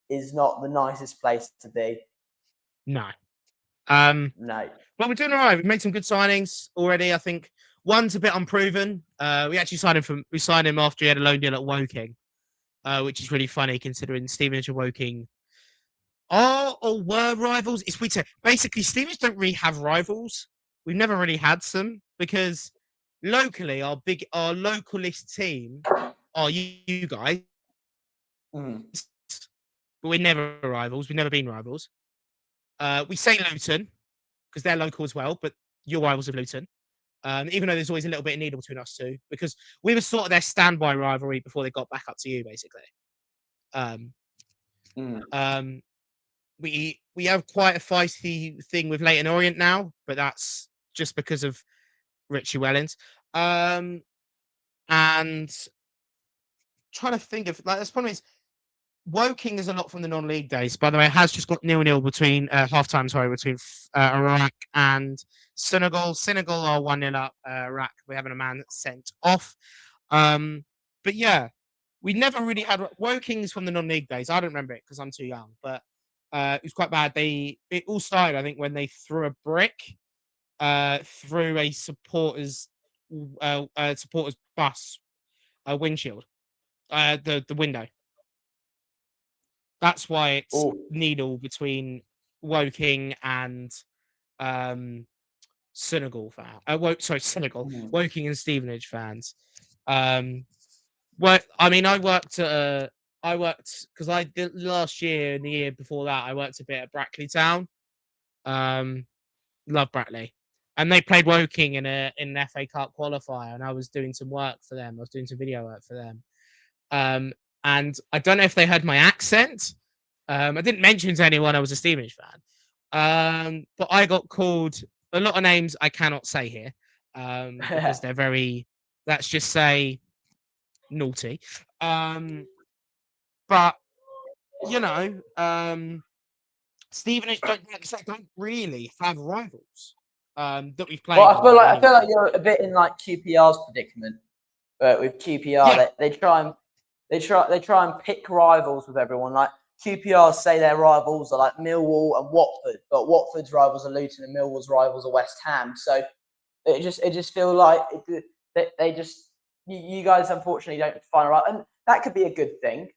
is not the nicest place to be. No. No. Well, we're doing all right. We've made some good signings already. I think one's a bit unproven. We actually signed him after he had a loan deal at Woking, which is really funny considering Stevenage and Woking are or were rivals. It's weird to basically Stevenage don't really have rivals. We've never really had some because locally our localist team are you guys, Mm. but we're never rivals. We've never been rivals. We say Luton because they're local as well, but you're rivals of Luton. Even though there's always a little bit of needle between us two, because we were sort of their standby rivalry before they got back up to you, basically. We have quite a feisty thing with Leighton Orient now, but that's just because of Richie Wellens. And trying to think of like that's problem is Woking is a lot from the non-league days. By the way, it has just got 0-0 between half-time, between Iraq and Senegal. Senegal are 1-0 up. Iraq, we're having a man sent off. But yeah, we never really had Woking's from the non-league days. I don't remember it because I'm too young, but it was quite bad. It all started, I think, when they threw a brick through a supporters bus windshield, the window. That's why it's needle between Woking and Senegal fan. Senegal. Woking and Stevenage fans. I worked because I did last year and the year before that. I worked a bit at Brackley Town. Love Brackley, and they played Woking in an FA Cup qualifier, and I was doing some work for them. I was doing some video work for them. And I don't know if they heard my accent. I didn't mention to anyone I was a Stevenage fan. But I got called a lot of names I cannot say here because they're very, let's just say, naughty. But, Stevenage don't really have rivals that we've played. Well, I feel like you're a bit in like QPR's predicament, but with QPR, they try and pick rivals with everyone. Like QPR say their rivals are like Millwall and Watford, but Watford's rivals are Luton and Millwall's rivals are West Ham. So it just feel like you guys unfortunately don't find a right, and that could be a good thing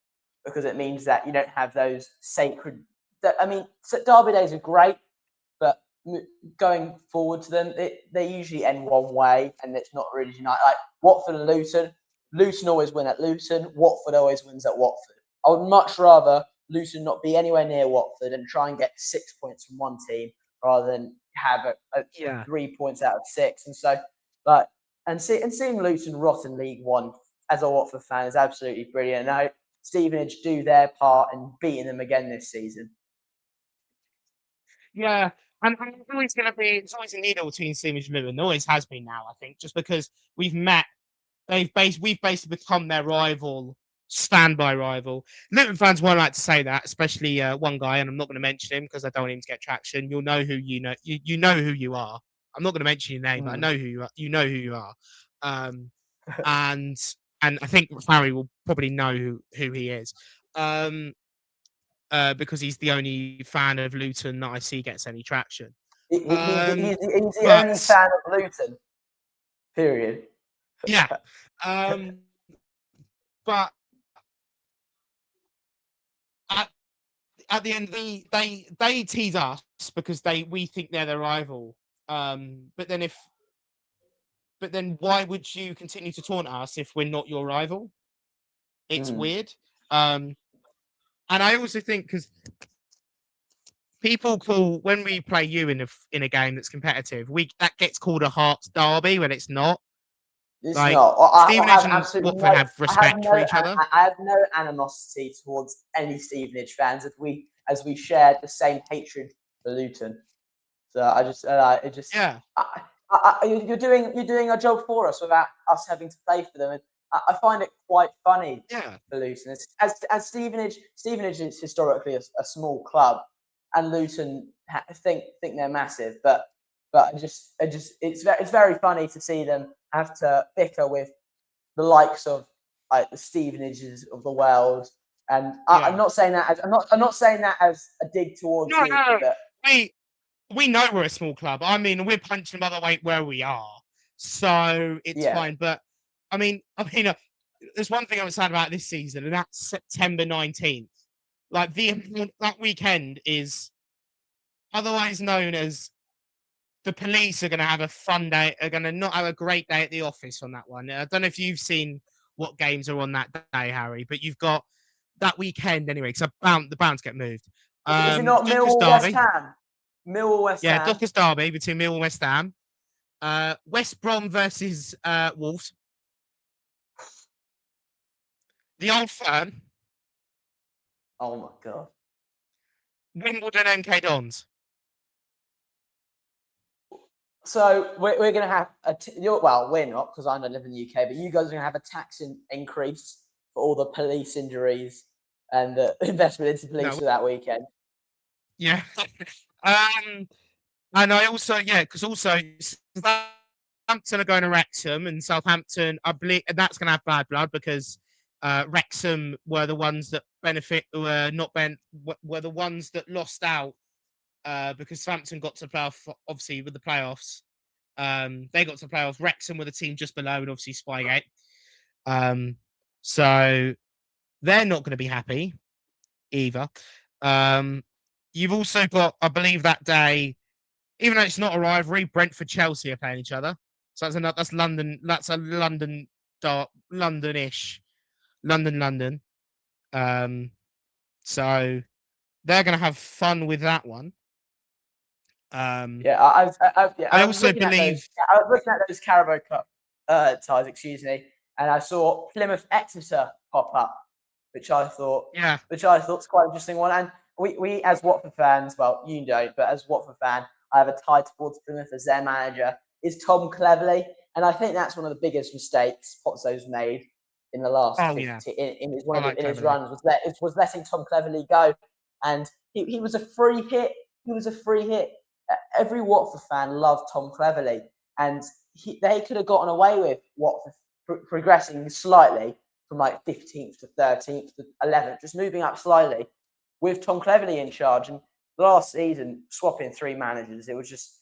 because it means that you don't have those sacred. Derby days are great, but going forward to them, they usually end one way, and it's not really united. Like Watford and Luton. Luton always win at Luton. Watford always wins at Watford. I would much rather Luton not be anywhere near Watford and try and get 6 points from one team rather than have a 3 points out of 6. And so, seeing Luton rot in League One as a Watford fan is absolutely brilliant. And I hope Stevenage do their part in beating them again this season. Yeah, and it's always going to be. It's always a needle between Stevenage and Luton. It always has been now. I think just because we've met. We've basically become their rival, standby rival. Luton fans won't like to say that, especially one guy, and I'm not going to mention him because I don't want him to get traction. You'll know who you know. You know who you are. I'm not going to mention your name, but I know who you are. You know who you are. And I think Harry will probably know who he is. Because he's the only fan of Luton that I see gets any traction. He's the only fan of Luton. Period. Yeah. But at the end, they tease us because we think they're their rival. But then why would you continue to taunt us if we're not your rival? It's weird. And I also think because people call when we play you in a game that's competitive, that gets called a Hearts derby when it's not. It's not. Stevenage and Watford have respect for each other. I have no animosity towards any Stevenage fans as we share the same hatred for Luton. So you're doing a job for us without us having to play for them. And I find it quite funny Yeah. for Luton. As Stevenage is historically a small club, and Luton think they're massive, but it's very funny to see them have to bicker with the likes of like the Stevenages of the world. And I'm not saying that as a dig towards you, No. but We know we're a small club. I mean, we're punching above the weight where we are, so it's fine. But I mean, there's one thing I'm sad about this season, and that's September 19th. Like that weekend is otherwise known as the police are going to have a fun day. Are going to not have a great day at the office on that one. I don't know if you've seen what games are on that day, Harry, but you've got that weekend anyway. Because the bounds get moved. is it not Dockers Millwall West Derby. Ham? Millwall West Yeah, Ham. Dockers Derby between Millwall and West Ham. West Brom versus Wolves. The Old Firm. Oh my god. Wimbledon MK Dons. So we're going to have well, we're not because I don't live in the UK, but you guys are going to have a tax increase for all the police injuries and the investment into police for that weekend. Yeah. And I also because also Southampton are going to Wrexham, and Southampton, I believe that's going to have bad blood because Wrexham were the ones that were the ones that lost out because Southampton got to playoff, obviously with the playoffs. They got to playoffs. Wrexham were the team just below, and obviously Spygate. So they're not going to be happy either. You've also got, I believe, that day, even though it's not a rivalry, Brentford Chelsea are playing each other. So that's London. That's a London-ish, London. So they're going to have fun with that one. I also believe I was looking at those Carabao Cup ties, excuse me, and I saw Plymouth Exeter pop up, which I thought is quite an interesting one. And we as Watford fans, well, you don't, but as Watford fan, I have a tie towards Plymouth as their manager is Tom Cleverley, and I think that's one of the biggest mistakes Pozzo's made in the last in his runs was letting Tom Cleverley go, and he was a free hit. He was a free hit. Every Watford fan loved Tom Cleverley, and they could have gotten away with Watford progressing slightly from like 15th to 13th to 11th, just moving up slightly with Tom Cleverley in charge. And last season, swapping 3 managers, it was just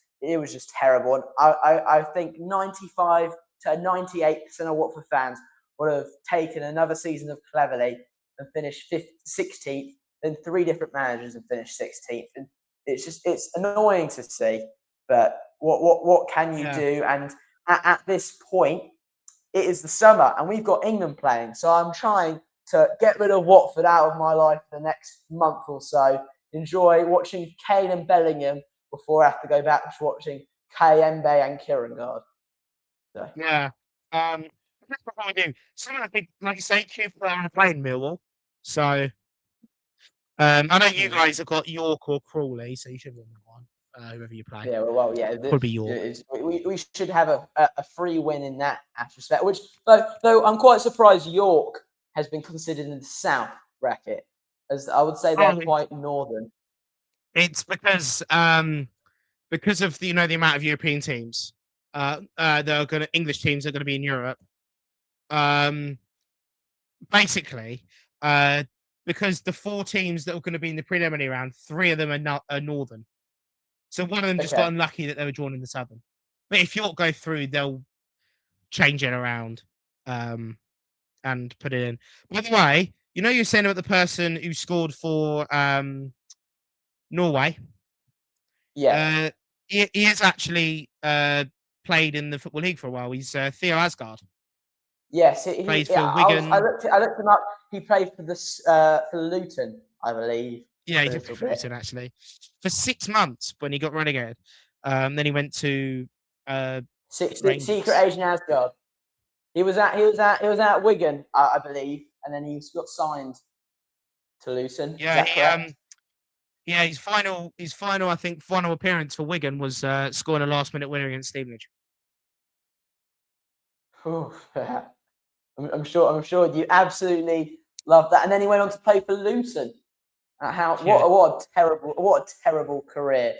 terrible. And I think 95 to 98% of Watford fans would have taken another season of Cleverley and finished 16th, then 3 different managers and finished 16th. And it's annoying to see, but what can you do? And at this point, it is the summer, and we've got England playing. So I'm trying to get rid of Watford out of my life for the next month or so. Enjoy watching Kane and Bellingham before I have to go back to watching Kayembe and Kirangard. So. Yeah. Just before we do, some of the big, like you say, Cooper are playing Millwall. So I know you guys have got York or Crawley, so you should win that one. Whoever you play. Yeah, well, yeah. Probably York. We should have a free win in that aspect. Which, though I'm quite surprised York has been considered in the South bracket, as I would say they're quite northern. It's because of the the amount of European teams English teams that are going to be in Europe. Basically, because the 4 teams that are going to be in the preliminary round, 3 of them are northern. So one of them just got unlucky that they were drawn in the southern. But if York go through, they'll change it around and put it in. By the way, you're saying about the person who scored for Norway. Yeah. He has actually played in the Football League for a while. He's Theo Asgard. Yes, he plays for Wigan. I looked him up. He played for Luton, I believe. Yeah, he did for Luton actually for 6 months when he got relegated. Then he went to Secret Agent Asgard. He was at Wigan, I believe, and then he got signed to Luton. Yeah, his final I think final appearance for Wigan was scoring a last minute winner against Stevenage. I'm sure you absolutely love that. And then he went on to play for Luton. What a terrible career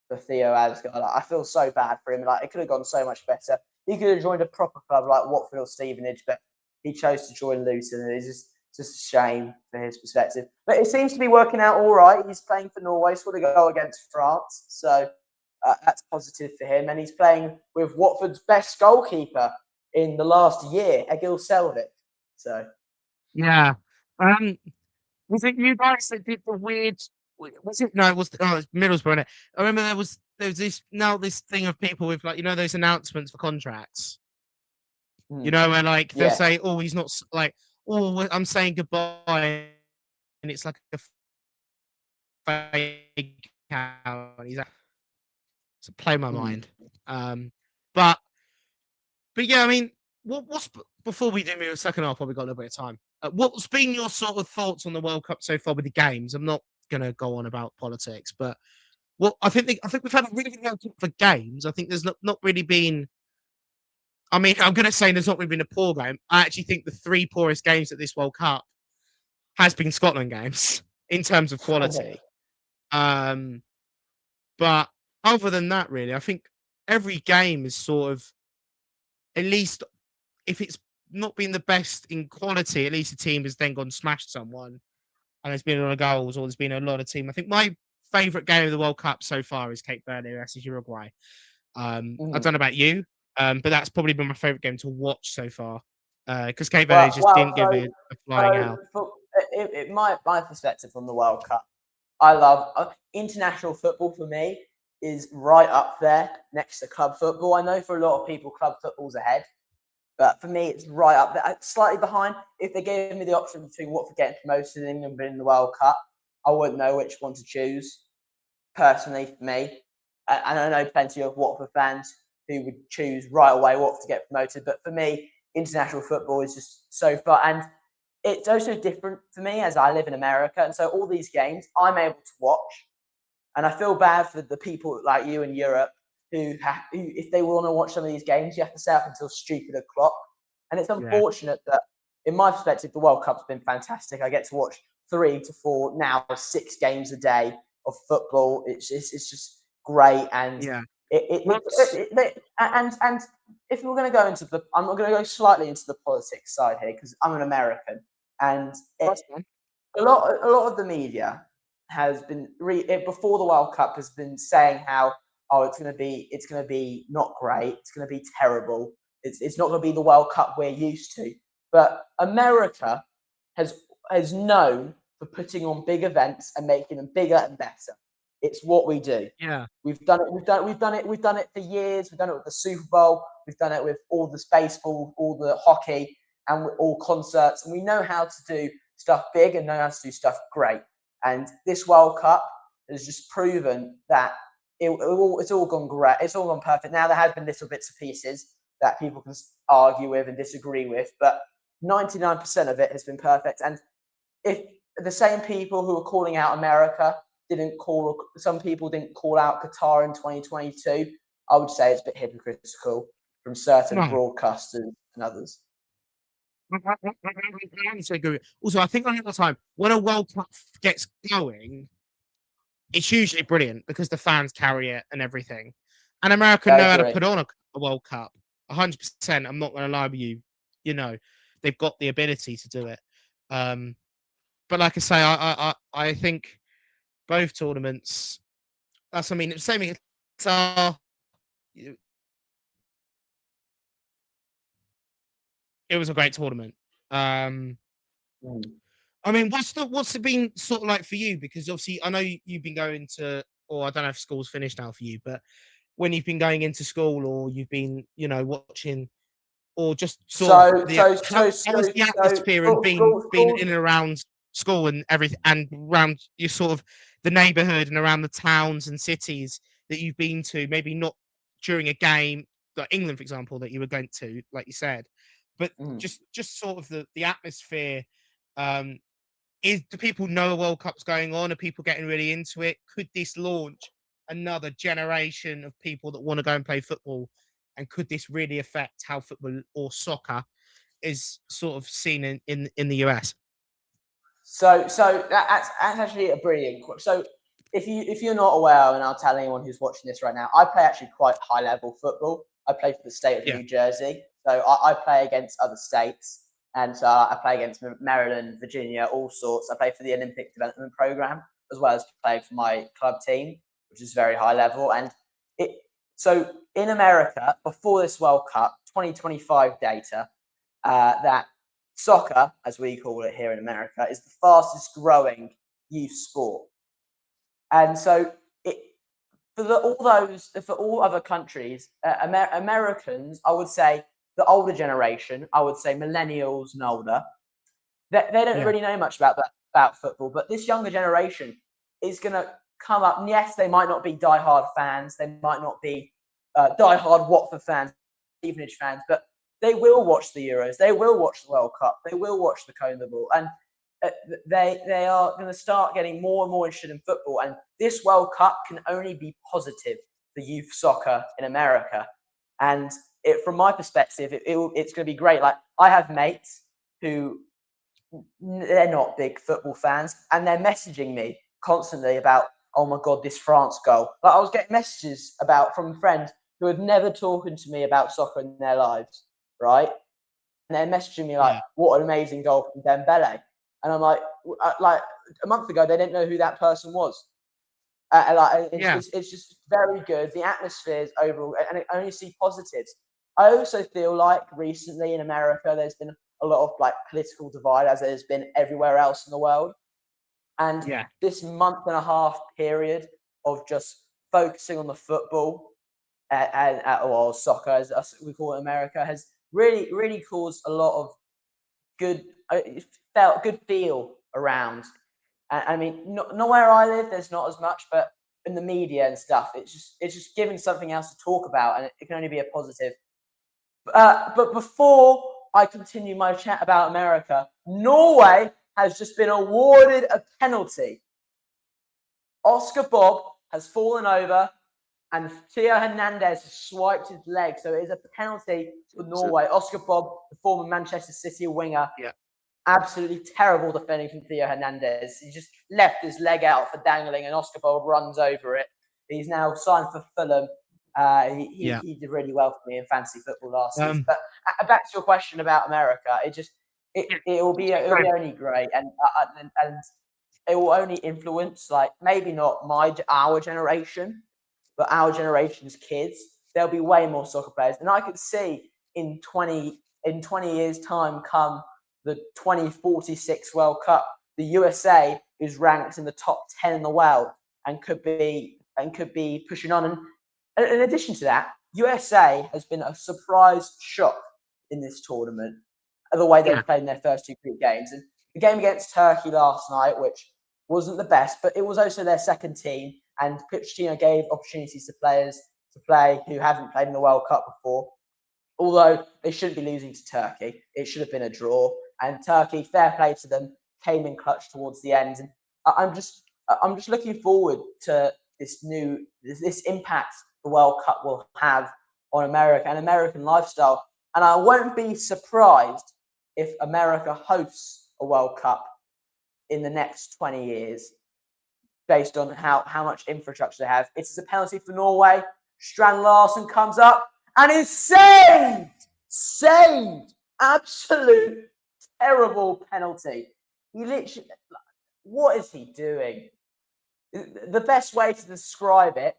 for Theo Asgard. Like, I feel so bad for him. Like, it could have gone so much better. He could have joined a proper club like Watford or Stevenage, but he chose to join Luton, and it's just a shame for his perspective. But it seems to be working out all right. He's playing for Norway, scored a goal against France, so that's positive for him. And he's playing with Watford's best goalkeeper in the last year, Egil Selvik. So Yeah. Was it you guys that did the weird? Was it? No, it was. Oh, it's Middlesbrough. Innit? I remember there was this thing of people with like those announcements for contracts. Where like they'll say, "Oh, he's not like, oh, I'm saying goodbye," and it's like a fake account. He's like, to play my mind. But yeah, I mean, what's before we do move a second half? Probably got a little bit of time. What's been your sort of thoughts on the World Cup so far with the games? I'm not gonna go on about politics, but I think we've had a really good World Cup for games. I think there's not really been. I mean, I'm gonna say there's not really been a poor game. I actually think the 3 poorest games at this World Cup has been Scotland games in terms of quality. But other than that, really, I think every game is sort of, at least if it's not been the best in quality, at least the team has then gone smashed someone, and there's been a lot of goals, or there's been a lot of team. I think my favourite game of the World Cup so far is Cape Verde versus Uruguay. I don't know about you, but that's probably been my favourite game to watch so far, because Cape Verde just didn't give it a flying out. My perspective on the World Cup, I love international football. For me, is right up there next to club football. I know for a lot of people, club football's ahead, but for me, it's right up there, slightly behind. If they gave me the option between Watford getting promoted in England and in the World Cup, I wouldn't know which one to choose. Personally, for me, and I know plenty of Watford fans who would choose right away Watford to get promoted, but for me, international football is just so far, and it's also different for me as I live in America, and so all these games I'm able to watch, and I feel bad for the people like you in Europe who if they want to watch some of these games, you have to stay up until stupid o'clock, and it's unfortunate that, in my perspective, the World Cup's been fantastic. I get to watch 3 to 4, now 6 games a day of football. It's just great, and and if we're going to go into I'm going to go slightly into the politics side here because I'm an American, and a lot of the media has been before the World Cup has been saying how it's going to be not great, it's going to be terrible, it's not going to be the World Cup we're used to. But America has known for putting on big events and making them bigger and better. It's what we do. Yeah, we've done it for years. We've done it with the Super Bowl. We've done it with all the baseball, all the hockey, and all concerts. And we know how to do stuff big and know how to do stuff great. And this World Cup has just proven that it's all gone great. It's all gone perfect. Now there has been little bits and pieces that people can argue with and disagree with, but 99% of it has been perfect. And if the same people who are calling out America some people didn't call out Qatar in 2022, I would say it's a bit hypocritical from certain broadcasters and others. Also, I think a lot of the time when a World Cup gets going, it's usually brilliant because the fans carry it and everything. And America know how to put on a World Cup. 100%. I'm not going to lie with you. They've got the ability to do it. But like I say, I think both tournaments. Same. It was a great tournament. I mean, what's it been sort of like for you? Because obviously, I know you've been going to, or I don't know if school's finished now for you, but when you've been going into school, or you've been, watching, or just sort of how was the atmosphere and being in and around school and everything, and around your sort of the neighbourhood and around the towns and cities that you've been to? Maybe not during a game, like England, for example, that you were going to, like you said, but just sort of the atmosphere. Do people know a World Cup's going on? Are people getting really into it? Could this launch another generation of people that want to go and play football? And could this really affect how football or soccer is sort of seen in the US? So that's actually a brilliant question. So if you're not aware, and I'll tell anyone who's watching this right now, I play actually quite high level football. I play for the state of New Jersey, so I play against other states, and so I play against Maryland, Virginia, all sorts. I play for the Olympic Development Program as well as play for my club team, which is very high level. And so in America before this World Cup, 2025 data, that soccer, as we call it here in America, is the fastest growing youth sport. And so for all other countries, Americans, I would say the older generation, I would say millennials and older, they don't really know much about football. But this younger generation is going to come up. And yes, they might not be diehard fans. They might not be diehard Watford fans, Stevenage fans, but they will watch the Euros. They will watch the World Cup. They will watch the Cone Ball. And they are going to start getting more and more interested in football. And this World Cup can only be positive for youth soccer in America. And from my perspective, it's going to be great. Like, I have mates who they're not big football fans, and they're messaging me constantly about, oh my God, this France goal. Like, I was getting messages from friends who had never talked to me about soccer in their lives, right? And they're messaging me like, what an amazing goal from Dembele. And I'm like a month ago, they didn't know who that person was. It's just very good. The atmosphere is overall, and I only see positives. I also feel like recently in America, there's been a lot of like political divide, as there's been everywhere else in the world. And this month and a half period of just focusing on the football or soccer, as we call it in America, has really caused a lot of good feel around. I mean, not where I live, there's not as much, but in the media and stuff, it's just giving something else to talk about, and it can only be a positive. But before I continue my chat about America, Norway has just been awarded a penalty. Oscar Bob has fallen over, and Theo Hernandez has swiped his leg, so it is a penalty for Norway. Oscar Bob, the former Manchester City winger, absolutely terrible defending from Theo Hernandez. He just left his leg out for dangling, and Oscar Bob runs over it. He's now signed for Fulham. He did really well for me in fantasy football last season. But back to your question about America, it will be only great, and it will only influence, like, maybe not our generation, but our generation's kids. There'll be way more soccer players, and I could see in 20 years' time, come the 2046 World Cup, the USA is ranked in the top 10 in the world and could be pushing on. And in addition to that, USA has been a surprise shock in this tournament, the way they've played in their first two group games. And the game against Turkey last night, which wasn't the best, but it was also their second team, and Pochettino gave opportunities to players to play who haven't played in the World Cup before. Although they shouldn't be losing to Turkey, it should have been a draw. And Turkey, fair play to them, came in clutch towards the end. And I'm just looking forward to this impact the World Cup will have on America and American lifestyle. And I won't be surprised if America hosts a World Cup in the next 20 years, based on how much infrastructure they have. It's a penalty for Norway. Strand Larsen comes up and is saved. Absolute terrible penalty. He literally, what is he doing? The best way to describe it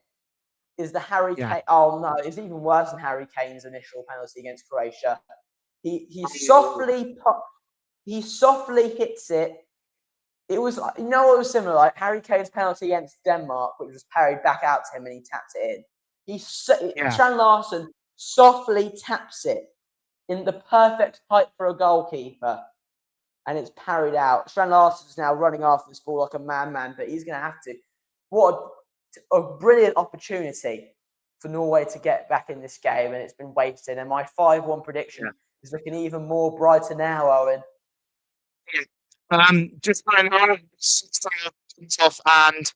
is the Harry Kane. Oh no, it's even worse than Harry Kane's initial penalty against Croatia. He softly hits it. It was, it was similar, like Harry Kane's penalty against Denmark, which was parried back out to him and he tapped it in. Strand Larsen softly taps it in the perfect height for a goalkeeper, and it's parried out. Strand Larsen is now running after this ball like a madman, but he's going to have to. What a brilliant opportunity for Norway to get back in this game, and it's been wasted. And my 5-1 prediction is looking even more brighter now, Owen. Just going on off, and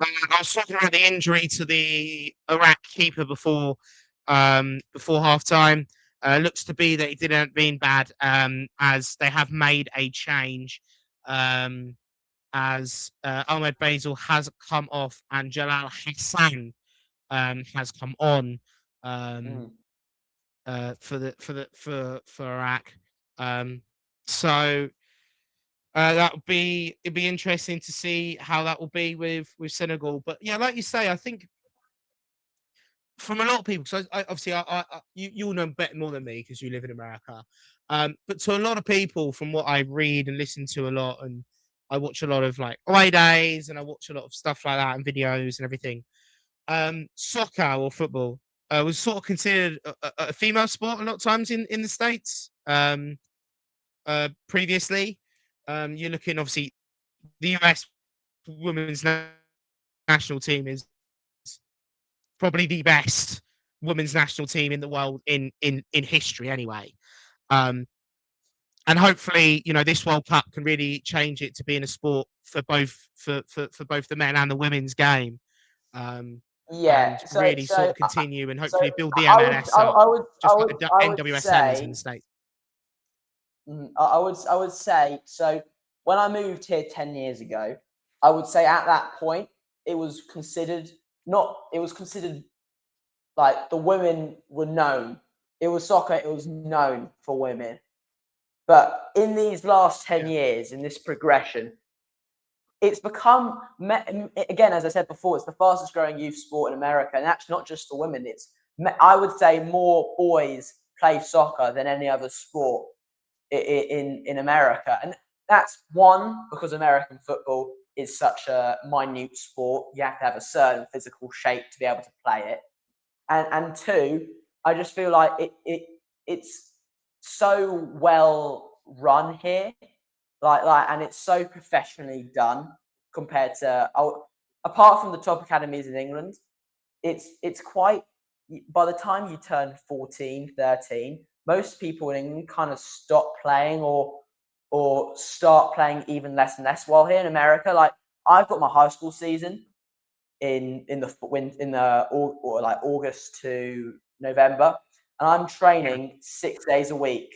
I was talking about the injury to the Iraq keeper before half time. Looks to be that it didn't mean bad, as they have made a change, as Ahmed Basil has come off and Jalal Hassan has come on for Iraq. So it'd be interesting to see how that will be with Senegal. But yeah, like you say, I think from a lot of people, because obviously you know better more than me because you live in America. But to a lot of people, from what I read and listen to a lot, and I watch a lot of like away days, and I watch a lot of stuff like that and videos and everything. Soccer or football was sort of considered a female sport a lot of times in the States. Previously, you're looking obviously the US women's national team is probably the best women's national team in the world in history anyway. And hopefully, this World Cup can really change it to being a sport for both the men and the women's game. Yeah. And really sort of continue and hopefully build the I MLS up, just like the would NWSL is say, in the States. I would say, so when I moved here 10 years ago, I would say at that point it was considered like the women were known. It was soccer, it was known for women. But in these last 10 years, in this progression, it's become, again, as I said before, it's the fastest growing youth sport in America. And that's not just for women. I would say more boys play soccer than any other sport in America. And that's one, because American football is such a minute sport. You have to have a certain physical shape to be able to play it. And two, I just feel like it's so well run here, and it's so professionally done compared to apart from the top academies in England. It's quite, by the time you turn 14, 13, most people in England kind of stop playing or start playing even less and less. While here in America, like I've got my high school season in August to November, and I'm training 6 days a week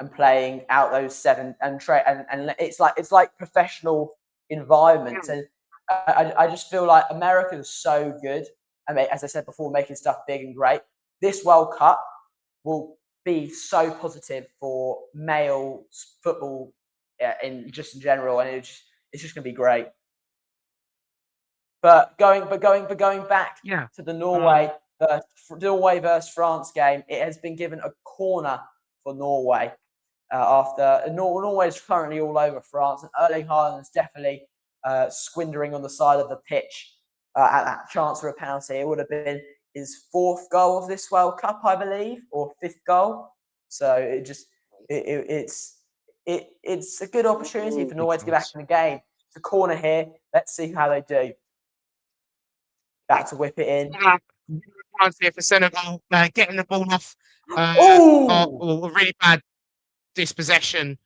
and playing out those 7 and it's like professional environments. And I just feel like America is so good. I mean, as I said before, making stuff big and great. This World Cup will be so positive for male football in general, and it's just going to be great. But going back to the Norway versus France game, it has been given a corner for Norway after Norway is currently all over France, and Erling Haaland is definitely squandering on the side of the pitch at that chance for a penalty. It would have been his 4th goal of this World Cup, I believe, or 5th goal. So it's a good opportunity for Norway to get back in the game. It's a corner here. Let's see how they do. Back to whip it in. France here for Senegal, getting the ball off. A really bad dispossession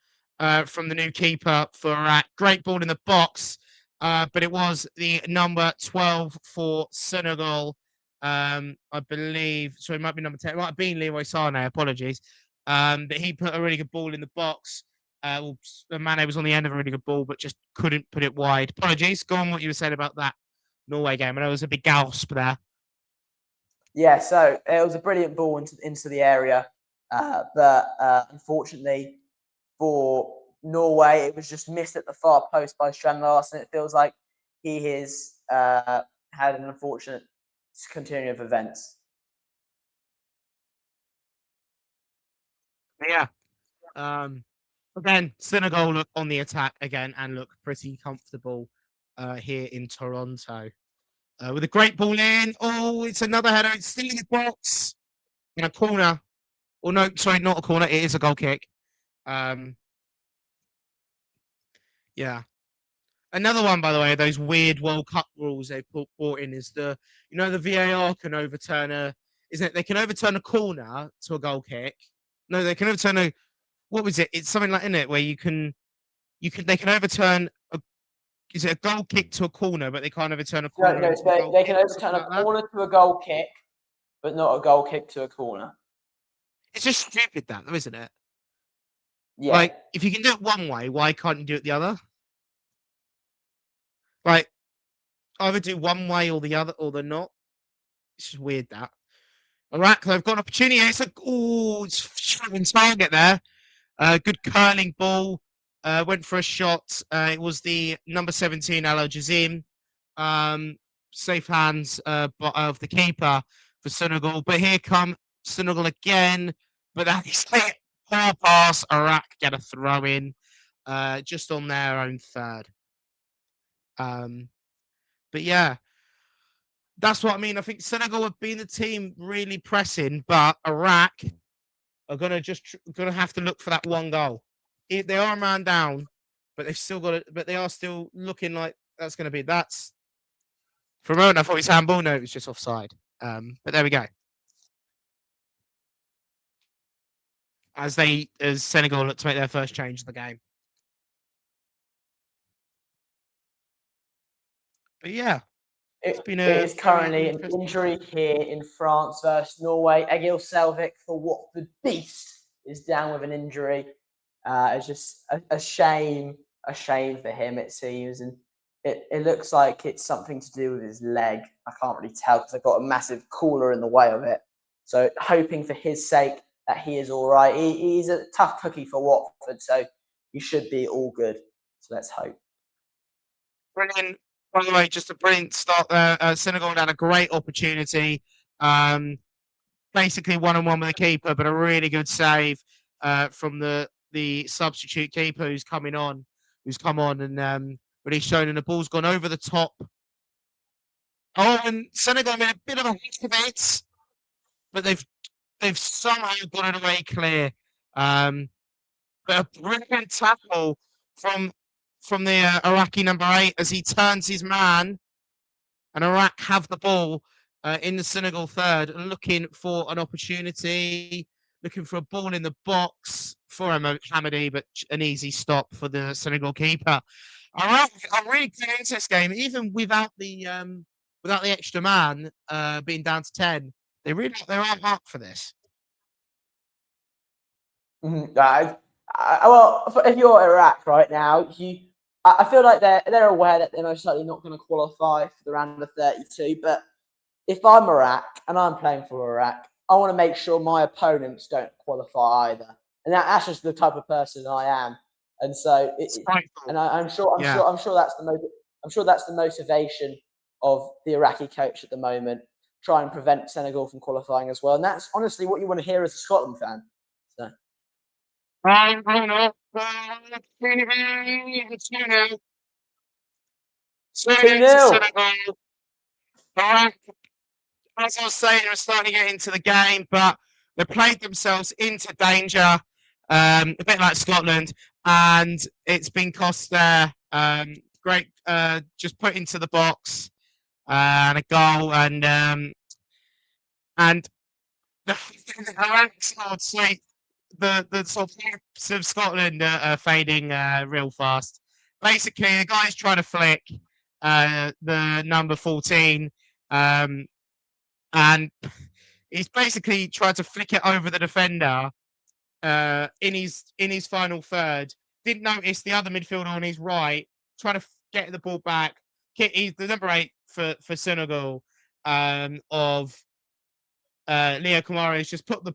from the new keeper for Iraq. Great ball in the box, but it was the number 12 for Senegal. I believe, so it might be number 10. It might have been Leroy Sané, apologies. But he put a really good ball in the box. Mane was on the end of a really good ball, but just couldn't put it wide. Apologies. Go on what you were saying about that Norway game. I know there was a big gasp there. Yeah, so it was a brilliant ball into the area. But unfortunately for Norway, it was just missed at the far post by Strand Larsen. It feels like he has had an unfortunate continuing of events. Yeah. Again, Senegal look on the attack again and look pretty comfortable here in Toronto. With a great ball in. Oh, it's another header. It's still in the box. In a corner. Oh, no, sorry, not a corner. It is a goal kick. Yeah. Another one, by the way, those weird World Cup rules they brought in is the VAR can overturn they can overturn a corner to a goal kick. No, they can overturn what was it? It's something like, isn't it, where they can overturn is it a goal kick to a corner, but they can't overturn a corner. No, they can overturn a corner to a goal kick, but not a goal kick to a corner. It's just stupid, that, though, isn't it? Yeah. Like, if you can do it one way, why can't you do it the other? Like, either do one way or the other, or they're not. It's just weird, that. Iraq, they've got an opportunity. It's like, oh, it's shooting target there. Good curling ball. Went for a shot. It was the number 17, Al Jazim. Safe hands of the keeper for Senegal. But here come Senegal again. But that's it. Poor pass. Iraq get a throw in just on their own third. But yeah, that's what I mean. I think Senegal have been the team really pressing, but Iraq are gonna have to look for that one goal. They are a man down, but they've still got it. But they are still looking like that's going to be. That's for a moment I thought it was handball. No, it was just offside. But there we go. As Senegal look to make their first change in the game. But yeah, it is currently an injury here in France versus Norway. Egil Selvik, for what the beast, is down with an injury. It's just a shame for him, it seems, and it looks like it's something to do with his leg. I can't really tell because I've got a massive cooler in the way of it. So hoping for his sake that he is all right. He's a tough cookie for Watford, so he should be all good. So let's hope. Brilliant. By the way, just a brilliant start there. Senegal had a great opportunity. Basically one-on-one with the keeper, but a really good save from the substitute keeper who's come on and really shown, and the ball's gone over the top. Oh, and Senegal made a bit of a hit of it, but they've somehow got it away clear. But a brilliant tackle from the Iraqi number 8 as he turns his man, and Iraq have the ball in the Senegal third, looking for an opportunity, looking for a ball in the box for Hamadi, but an easy stop for the Senegal keeper. Iraq are really getting into this game, even without the extra man being down to 10. They are up for this. Mm-hmm. Well, if you're Iraq right now, I feel like they're aware that they're most likely not going to qualify for the round of 32. But if I'm Iraq and I'm playing for Iraq, I want to make sure my opponents don't qualify either. And that's just the type of person I am. And so, I'm sure that's the motivation of the Iraqi coach at the moment. Try and prevent Senegal from qualifying as well. And that's honestly what you want to hear as a Scotland fan. So. 2-0. As I was saying, they were starting to get into the game, but they played themselves into danger, a bit like Scotland, and it's been cost there. Great, just put into the box and a goal, and the sort of hopes of Scotland are fading real fast. Basically, the guy's trying to flick the number 14, and he's basically tried to flick it over the defender in his final third. Didn't notice the other midfielder on his right, trying to get the ball back. He's the number 8 for Senegal of Leo Kamara has just be able to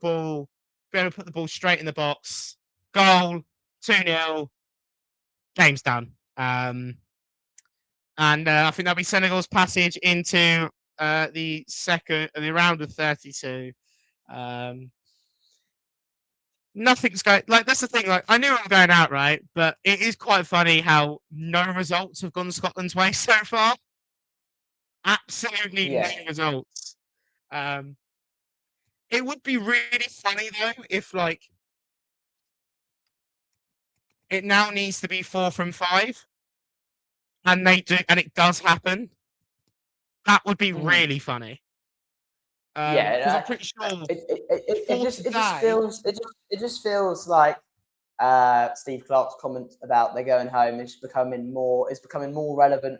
put the ball straight in the box. Goal, 2-0, game's done. And I think that'll be Senegal's passage into the round of 32. Nothing's going, like, that's the thing, like, I knew I'm going out, right? But it is quite funny how no results have gone Scotland's way so far. Absolutely no results. It would be really funny though if, like, it now needs to be 4 from 5, and it does happen. That would be really funny. Because I'm pretty sure it just feels like Steve Clarke's comment about they're going home is becoming more relevant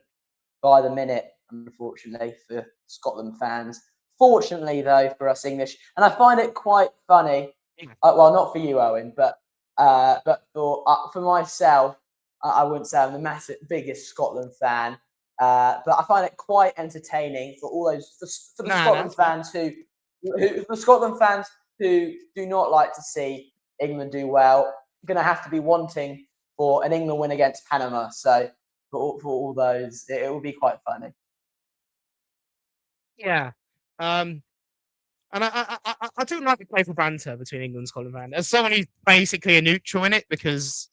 by the minute, unfortunately, for Scotland fans. Fortunately, though, for us English, and I find it quite funny Well, not for you, Owen, but for myself, I wouldn't say I'm the biggest Scotland fan, but I find it quite entertaining for all those for the Scotland fans who do not like to see England do well. You're going to have to be wanting for an England win against Panama. So for all those, it will be quite funny. Yeah. And I do like the playful banter between England and Scotland fans. As someone who's basically a neutral in it, because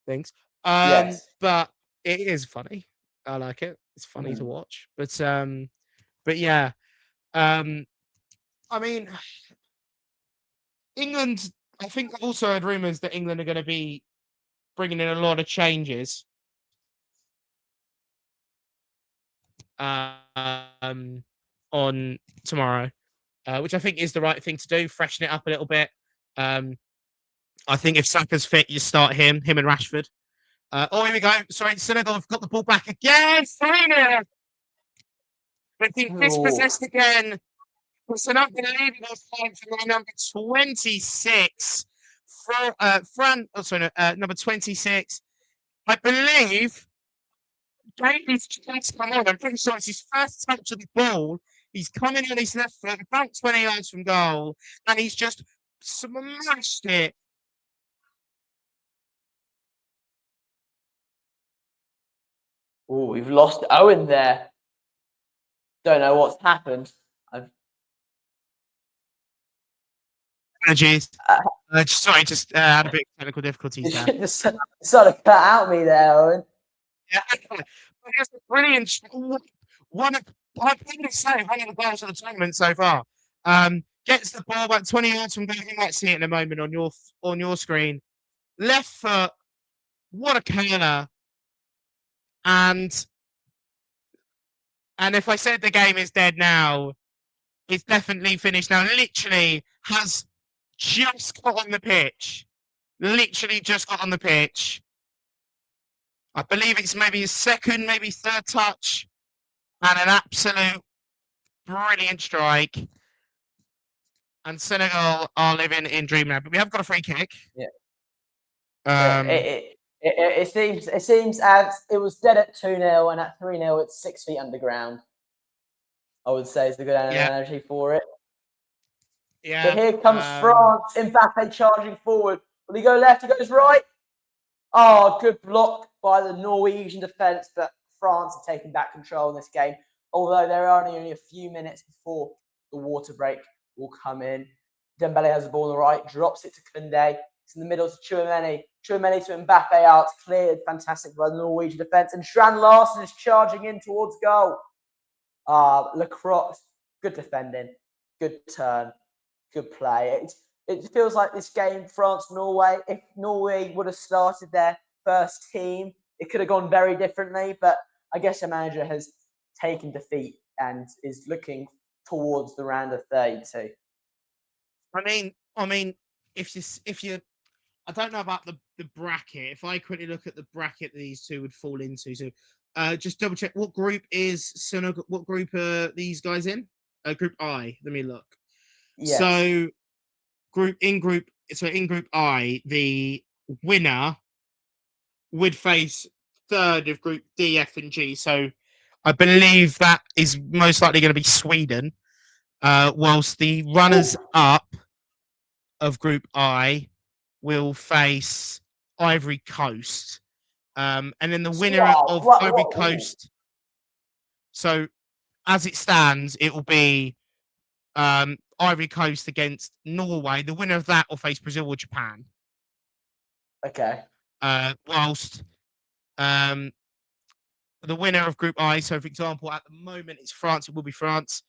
things. Yes. But it is funny. I like it. It's funny to watch. But yeah. I mean, England. I think I've also heard rumours that England are going to be bringing in a lot of changes. On tomorrow, which I think is the right thing to do. Freshen it up a little bit. I think if Saka's fit, you start him and Rashford. Here we go. Sorry, Senegal have got the ball back again. 3-0. But being dispossessed again. It's an unbelievable fight from number 26. Number 26. I believe Davies just come on. I'm pretty sure it's his first touch of the ball. He's coming on his left foot, about 20 yards from goal, and he's just smashed it. Oh, we've lost Owen there. Don't know what's happened. Apologies. Just had a bit of technical difficulties there. Just sort of cut out me there, Owen. Yeah, it's brilliant. One of the goals of the tournament so far. Gets the ball about 20 yards from goal. You might see it in a moment on your screen. Left foot. What a killer! And if I said the game is dead now, it's definitely finished now. Literally has just got on the pitch. Literally just got on the pitch. I believe it's maybe his second, maybe third touch, and an absolute brilliant strike. And Senegal are living in dreamland, but we have got a free kick. Yeah. It seems as it was dead at 2-0, and at 3-0 it's 6 feet underground. I would say is the good analogy for it. Yeah. But here comes France. Mbappe charging forward. Will he go left? He goes right. Oh, good block by the Norwegian defence, but France have taken back control in this game. Although there are only a few minutes before the water break will come in. Dembele has the ball on the right, drops it to Koundé. It's in the middle to Chouameni. Chouameni to Mbappe out. Cleared. Fantastic by the Norwegian defence. And Strand Larsen is charging in towards goal. Lacroix, good defending. Good turn. Good play. It feels like this game, France-Norway, if Norway would have started their first team, it could have gone very differently. But I guess the manager has taken defeat and is looking towards the round of 32. I mean, if you, I don't know about the bracket. If I quickly look at the bracket these two would fall into, so just double check what group is Senegal. What group are these guys in? Group I. Let me look. Yes. So in group I, the winner would face third of group D, F, and G. So I believe that is most likely going to be Sweden. Whilst the runners up of group I will face Ivory Coast. And then the winner of Ivory Coast. So as it stands, it will be Ivory Coast against Norway. The winner of that will face Brazil or Japan. Okay. Whilst the winner of Group I, so for example, at the moment it's France. It will be France.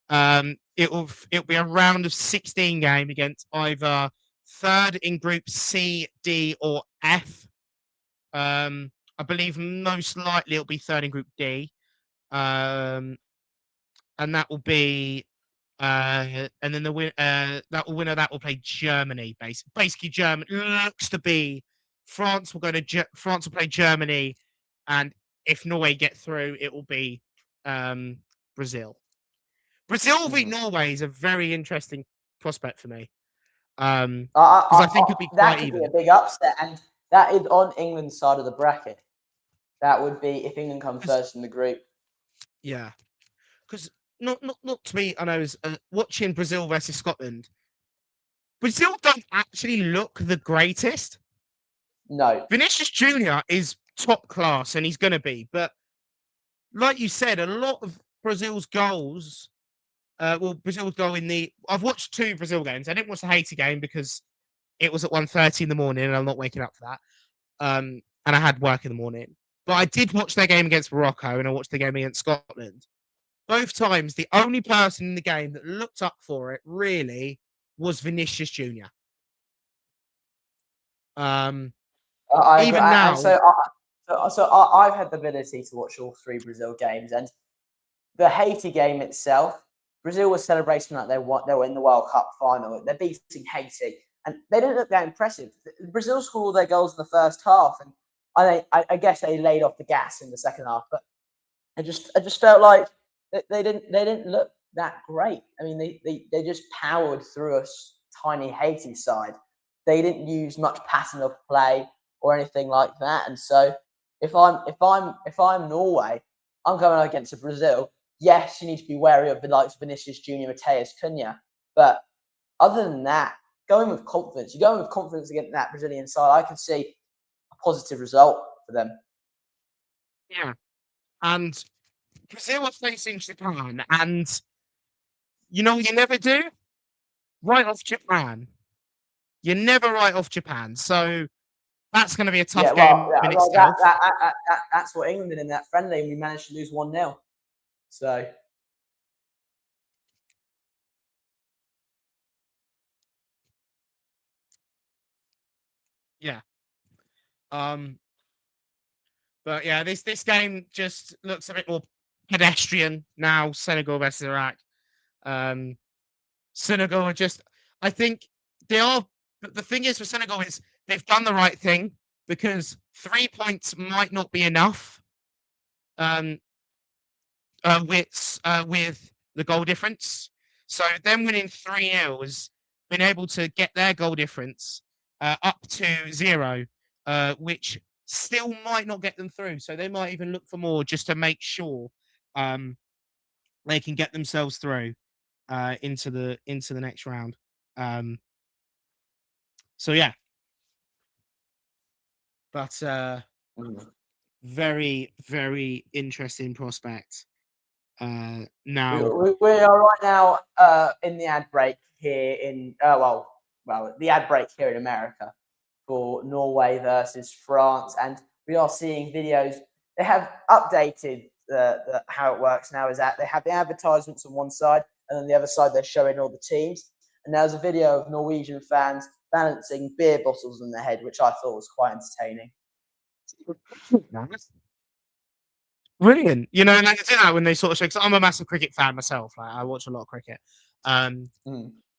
It'll be a round of 16 game against either third in Group C, D, or F. I believe most likely it'll be third in Group D. And that will be and then the winner that will play Germany. Basically, Germany looks to be France will play Germany, and if Norway get through, it will be Brazil. Brazil v Norway is a very interesting prospect for me. Because I think it'll be that quite could even. be a big upset, and that is on England's side of the bracket. That would be if England come first in the group. Yeah, because not to me. I know is watching Brazil versus Scotland. Brazil don't actually look the greatest. No. Vinicius Junior is top class, and he's going to be. But like you said, a lot of Brazil's goals. Brazil's goal in the. I've watched 2 Brazil games. I didn't watch the Haiti game because it was at 1:30 in the morning, and I'm not waking up for that. And I had work in the morning. But I did watch their game against Morocco, and I watched the game against Scotland. Both times, the only person in the game that looked up for it really was Vinicius Junior. I Even agree. now, And so I've had the ability to watch all 3 Brazil games, and the Haiti game itself, Brazil was celebrating like they were in the World Cup final. They're beating Haiti, and they didn't look that impressive. Brazil scored all their goals in the first half, and I guess they laid off the gas in the second half. But I just felt like they didn't look that great. I mean, they just powered through a tiny Haiti side. They didn't use much pattern of play or anything like that. And so if I'm Norway, I'm going against a Brazil. Yes, you need to be wary of the likes of Vinicius Junior, Mateus Cunha, but other than that, going with confidence. You're going with confidence against that Brazilian side. I can see a positive result for them. yeah, and Brazil are facing Japan, and you know what you never do? Write off Japan. You never write off Japan. So that's going to be a tough game in itself. That's what England did in that friendly, and we managed to lose 1-0. So yeah. But yeah, this game just looks a bit more pedestrian now. Senegal versus Iraq. Senegal are just. I think they are. But the thing is, with Senegal is they've done the right thing because 3 points might not be enough. With the goal difference. So them winning 3-0 has been able to get their goal difference up to 0, which still might not get them through. So they might even look for more just to make sure they can get themselves through into the next round. So yeah, but very, very interesting prospect. Now we are right now in the ad break here in the ad break here in America for Norway versus France, and we are seeing videos. They have updated how it works now. Is that they have the advertisements on one side, and on the other side they're showing all the teams. And there's a video of Norwegian fans balancing beer bottles on their head, which I thought was quite entertaining. Brilliant. You know, and they do that when they sort of show. Cause I'm a massive cricket fan myself. Like, I watch a lot of cricket.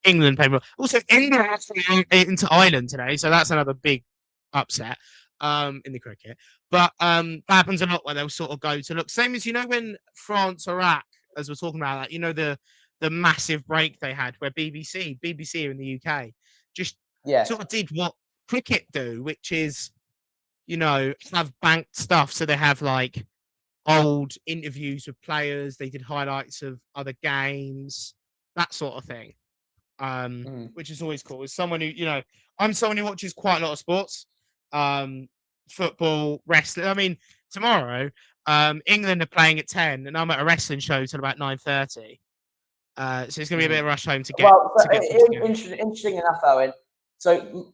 England played well. Also, England actually into Ireland today, so that's another big upset in the cricket. But that happens a lot where they'll sort of go to look. Same as you know when France Iraq, as we're talking about that, you know the massive break they had where BBC in the UK just sort of did what cricket do, which is have banked stuff. So they have like old interviews with players. They did highlights of other games, that sort of thing, which is always cool. As someone who, I'm someone who watches quite a lot of sports, football, wrestling. I mean, tomorrow, England are playing at 10, and I'm at a wrestling show till about 9:30. So it's going to be a bit of a rush home to get. Well, interesting enough, Owen. So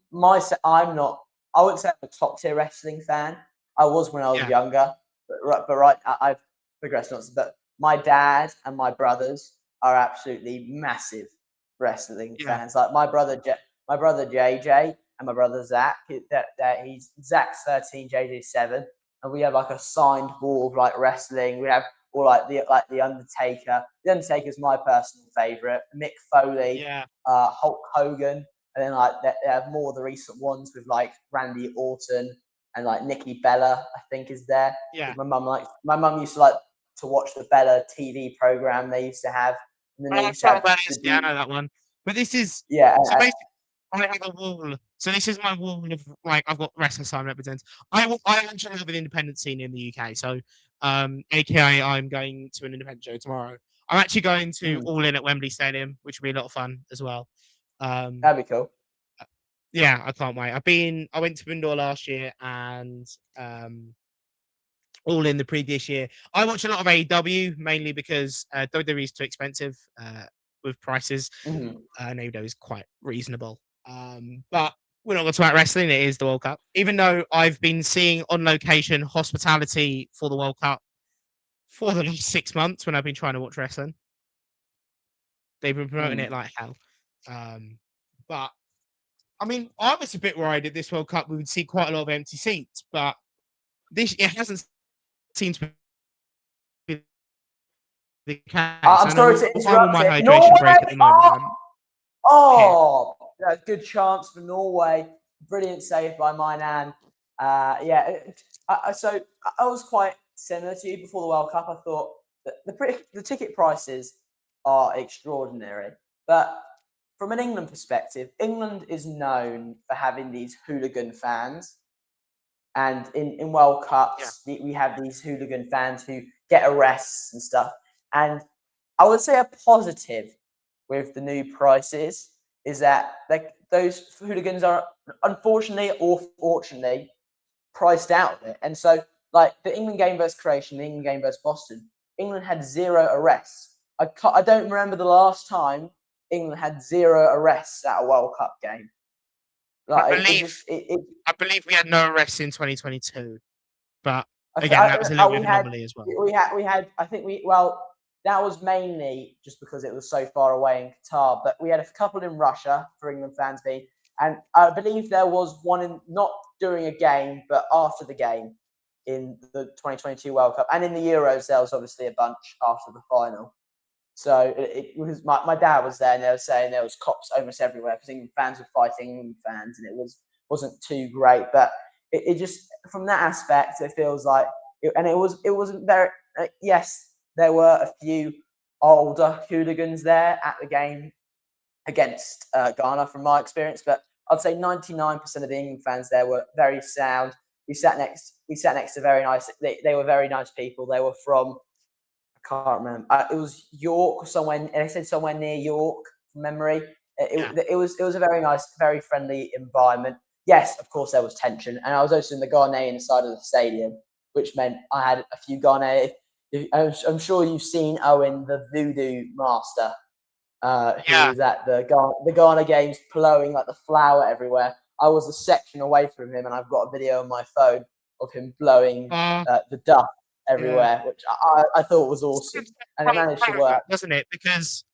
I'm not. I wouldn't say I'm a top tier wrestling fan. I was when I was younger, but I've progressed on. But my dad and my brothers are absolutely massive wrestling fans. Like my brother JJ and my brother Zach. He's Zach's 13, JJ's 7, and we have like a signed ball of like wrestling. We have all like the Undertaker. The Undertaker's my personal favorite. Mick Foley, Hulk Hogan. And then like they have more of the recent ones with like Randy Orton and like Nikki Bella, I think is there. Yeah. My mum used to like to watch the Bella TV program they used to have. And then they used to have I know that one. But this is so I have a wall. So this is my wall of like I've got wrestling sign represents. I actually have an independent scene in the UK. So AKA I'm going to an independent show tomorrow. I'm actually going to All In at Wembley Stadium, which will be a lot of fun as well. That'd be cool. Yeah, I can't wait. I went to Indoor last year and All In the previous year. I watch a lot of AEW mainly because WWE is too expensive with prices. Mm-hmm. And AEW is quite reasonable. But we're not going to talk about wrestling. It is the World Cup. Even though I've been seeing on location hospitality for the World Cup for the last 6 months when I've been trying to watch wrestling. They've been promoting it like hell. But I mean, I was a bit worried at this World Cup we would see quite a lot of empty seats, but it hasn't seemed to be the case. I'm sorry to I'm on interrupt my it. hydration Norway! break at the moment. Oh, yeah, good chance for Norway. Brilliant save by my nan. So I was quite similar to you before the World Cup. I thought that the ticket prices are extraordinary, but from an England perspective, England is known for having these hooligan fans. And in World Cups, we have these hooligan fans who get arrests and stuff. And I would say a positive with the new prices is that those hooligans are unfortunately or fortunately priced out of it. And so, like the England game versus Croatia, the England game versus Boston, England had 0 arrests. I don't remember the last time England had 0 arrests at a World Cup game. Like, I believe we had no arrests in 2022, but again, that was a little bit of an anomaly as well. We had. I think that was mainly just because it was so far away in Qatar, but we had a couple in Russia for England fans being, and I believe there was one in not during a game, but after the game in the 2022 World Cup, and in the Euros there was obviously a bunch after the final. So it was my dad was there, and they were saying there was cops almost everywhere because England fans were fighting England fans, and it wasn't too great. But it just from that aspect, it feels like, and it wasn't very. Yes, there were a few older hooligans there at the game against Ghana, from my experience. But I'd say 99% of the England fans there were very sound. We sat next to very nice. They were very nice people. They were from, can't remember. It was York or somewhere. And they said somewhere near York from memory. It was a very nice, very friendly environment. Yes, of course there was tension, and I was also in the Ghanaian side of the stadium, which meant I had a few Ghanaian. I'm sure you've seen Owen, the Voodoo Master, who was at the Ghana games, blowing like the flour everywhere. I was a section away from him, and I've got a video on my phone of him blowing the dust everywhere, which I thought was awesome, and it managed to work, doesn't it? Because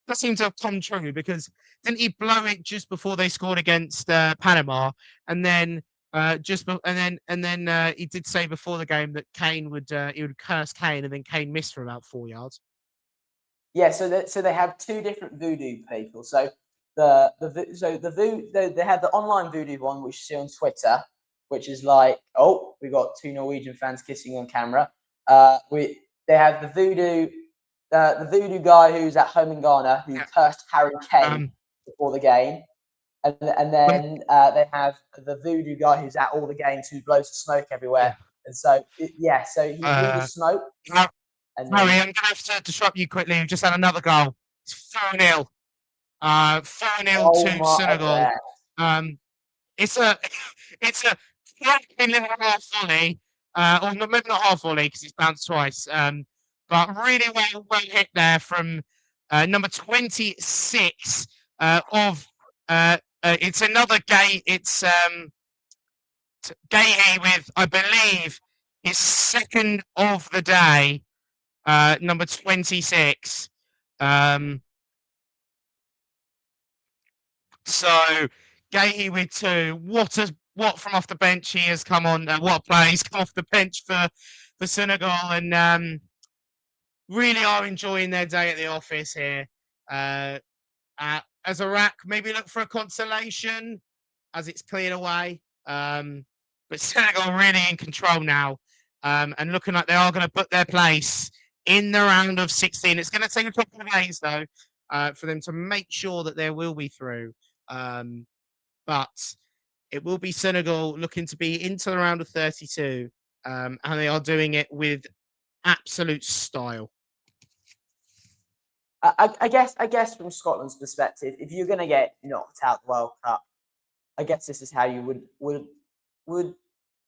that seems to have come true. Because didn't he blow it just before they scored against Panama, and then he did say before the game that Kane would curse Kane, and then Kane missed for about 4 yards. Yeah, so they have 2 different voodoo people. So they have the online voodoo one, which you see on Twitter, which is like, oh, we got 2 Norwegian fans kissing on camera. They have the voodoo guy who's at home in Ghana who cursed Harry Kane before the game, and then they have the voodoo guy who's at all the games who blows the smoke everywhere. And so he blew the smoke. Harry, I'm going to have to disrupt you quickly. We've just had another goal. It's 4-0. 4-0 to Senegal. It's a cracking little half volley, or maybe not half volley because it's bounced twice. But really well hit there from number 26 of it's another gay. It's Gay with, I believe, his second of the day. Number 26. So Gahey with 2. What from off the bench he has come on. What plays come off the bench for Senegal, and really are enjoying their day at the office here. As Iraq maybe look for a consolation as it's cleared away. But Senegal really in control now, and looking like they are going to put their place in the round of 16. It's going to take a couple of days, though, for them to make sure that they will be through. But it will be Senegal looking to be into the round of 32, and they are doing it with absolute style. I guess from Scotland's perspective, if you're going to get knocked out the World Cup, I guess this is how you would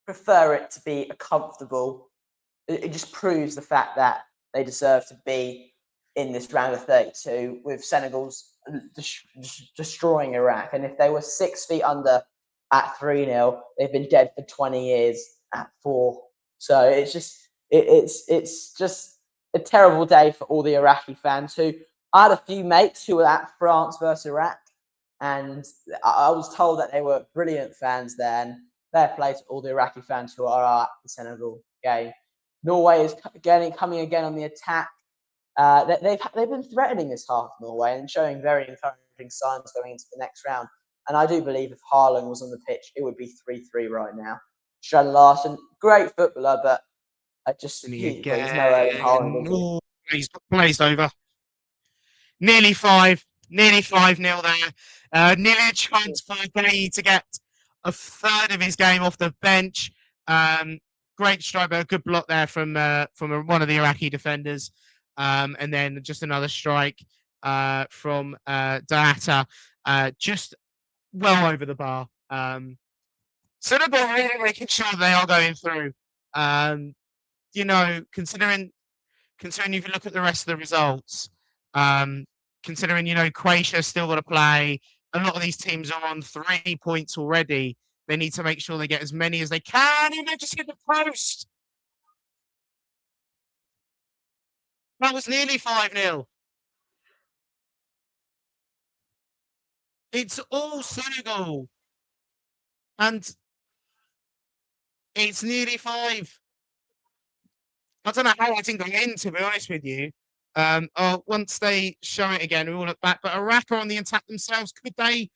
prefer it to be a comfortable. It just proves the fact that they deserve to be in this round of 32 with Senegal's destroying Iraq. And if they were 6 feet under at 3-0, they've been dead for 20 years at 4. So it's just a terrible day for all the Iraqi fans who I had a few mates who were at France versus Iraq, and I was told that they were brilliant fans there. And fair play to all the Iraqi fans who are at the Senegal game. Norway is coming again on the attack. They've been threatening this half, Norway, and showing very encouraging signs going into the next round. And I do believe if Haaland was on the pitch, it would be 3-3 right now. Strand Larsen, great footballer, but he's no Erling Haaland. He's glazed over. Nearly 5-0 there. Nearly a chance for Gay to get a third of his game off the bench. Great strike, a good block there from one of the Iraqi defenders. And then just another strike from Diatta, just well over the bar. Senegal really making sure they are going through. Considering if you look at the rest of the results, considering Croatia still got to play, a lot of these teams are on 3 points already. They need to make sure they get as many as they can, and they just hit the post. That was nearly 5-0. It's all Senegal. And it's nearly 5. I don't know how I didn't go in, to be honest with you. Once they show it again, we will look back. But Iraq are on the attack themselves. Could they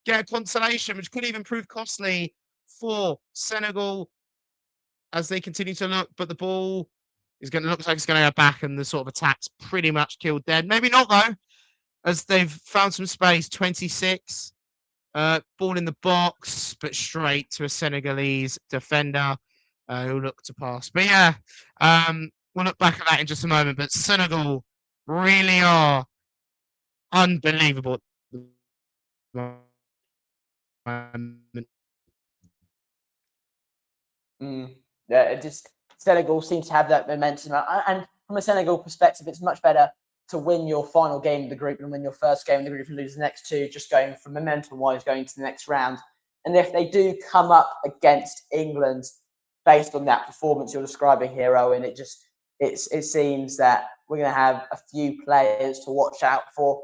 get a consolation, which could even prove costly for Senegal as they continue to look? But the ball looks like it's going to go back, and the sort of attack's pretty much killed dead. Maybe not, though, as they've found some space. 26. Ball in the box, but straight to a Senegalese defender who looked to pass. But yeah, we'll look back at that in just a moment. But Senegal really are unbelievable. Yeah, Senegal seems to have that momentum, and from a Senegal perspective, it's much better to win your final game of the group than win your first game of the group and lose the next 2, just going from momentum-wise going to the next round. And if they do come up against England based on that performance you're describing here, Owen, it seems that we're going to have a few players to watch out for.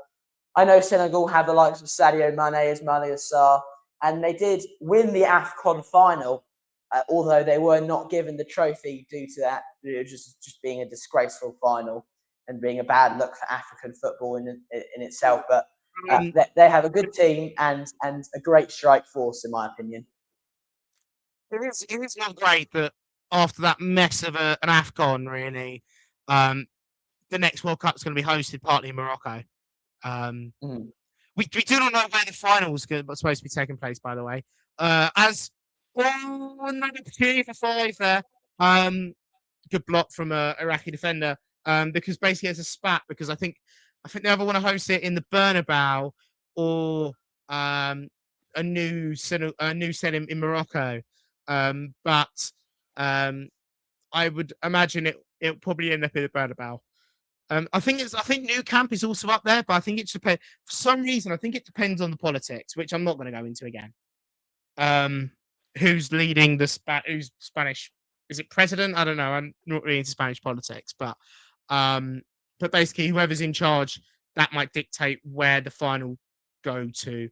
I know Senegal have the likes of Sadio Mane, Ismaila Sarr, and they did win the AFCON final, although they were not given the trophy due to that, just being a disgraceful final and being a bad look for African football in itself. But they have a good team and a great strike force, in my opinion. It is not great that after that mess of an AFCON, really, the next World Cup is going to be hosted partly in Morocco. We do not know where the finals are supposed to be taking place, by the way. Another opportunity for 5 there. Good block from a Iraqi defender. Because basically there's a spat, because I think they either want to host it in the Bernabeu or a new set in Morocco. But I would imagine it'll probably end up in the Bernabeu. I think Nou Camp is also up there, but I think it depends. For some reason, I think it depends on the politics, which I'm not going to go into again. Who's leading who's Spanish? Is it president? I don't know. I'm not really into Spanish politics, but basically whoever's in charge, that might dictate where the final go to.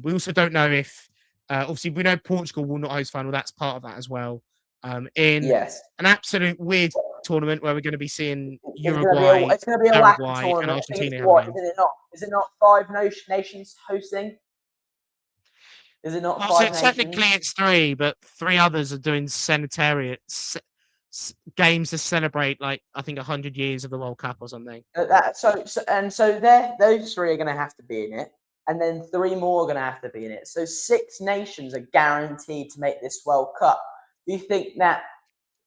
We also don't know if obviously we know Portugal will not host final. That's part of that as well. In an absolute weird tournament where we're going to be seeing Uruguay, it's going to be a Paraguay, and Argentina. Is it not 5 nations hosting? Is it not 5 nations? Technically it's 3, but 3 others are doing games to celebrate, like, I think 100 years of the World Cup or something. So those 3 are going to have to be in it. and then 3 more are going to have to be in it. So 6 nations are guaranteed to make this World Cup. Do you think that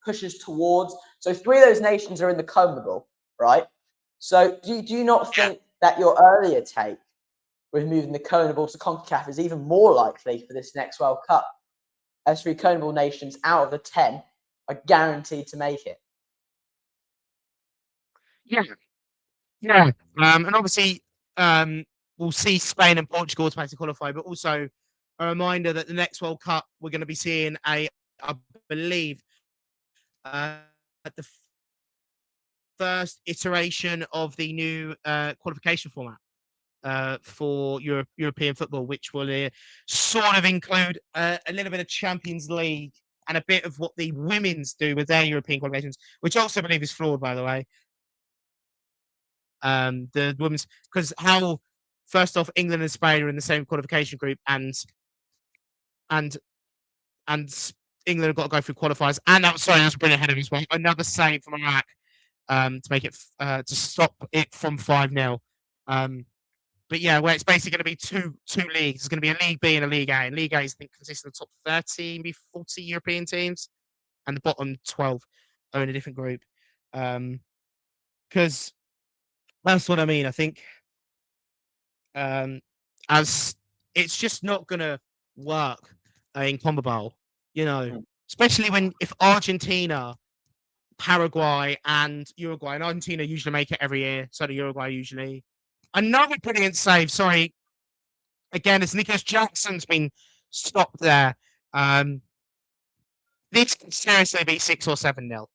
pushes towards? So 3 of those nations are in the CONMEBOL, right? So do you not think that your earlier take with moving the CONMEBOL to CONCACAF is even more likely for this next World Cup, as 3 CONMEBOL nations out of the 10 are guaranteed to make it? Yeah. And obviously, we'll see Spain and Portugal automatically qualify, but also a reminder that the next World Cup we're going to be seeing I believe, the first iteration of the new qualification format for European football, which will sort of include a little bit of Champions League and a bit of what the women's do with their European qualifications, which I also believe is flawed, by the way. The women's, because how first off, England and Spain are in the same qualification group, and England have got to go through qualifiers. And that was brilliant ahead of as well. Another save from Iraq to make it to stop it from 5-0. But yeah, where it's basically going to be two leagues. There's going to be a League B and a League A. And League A, I think, consists of the top 30, maybe 40 European teams, and the bottom 12 are in a different group. Because that's what I mean. I think as it's just not going to work in CONMEBOL, especially if Argentina, Paraguay, and Uruguay, and Argentina usually make it every year, so do Uruguay usually. Another brilliant save, sorry, again, as Nicholas Jackson's been stopped there. This could seriously be 6 or 7-0.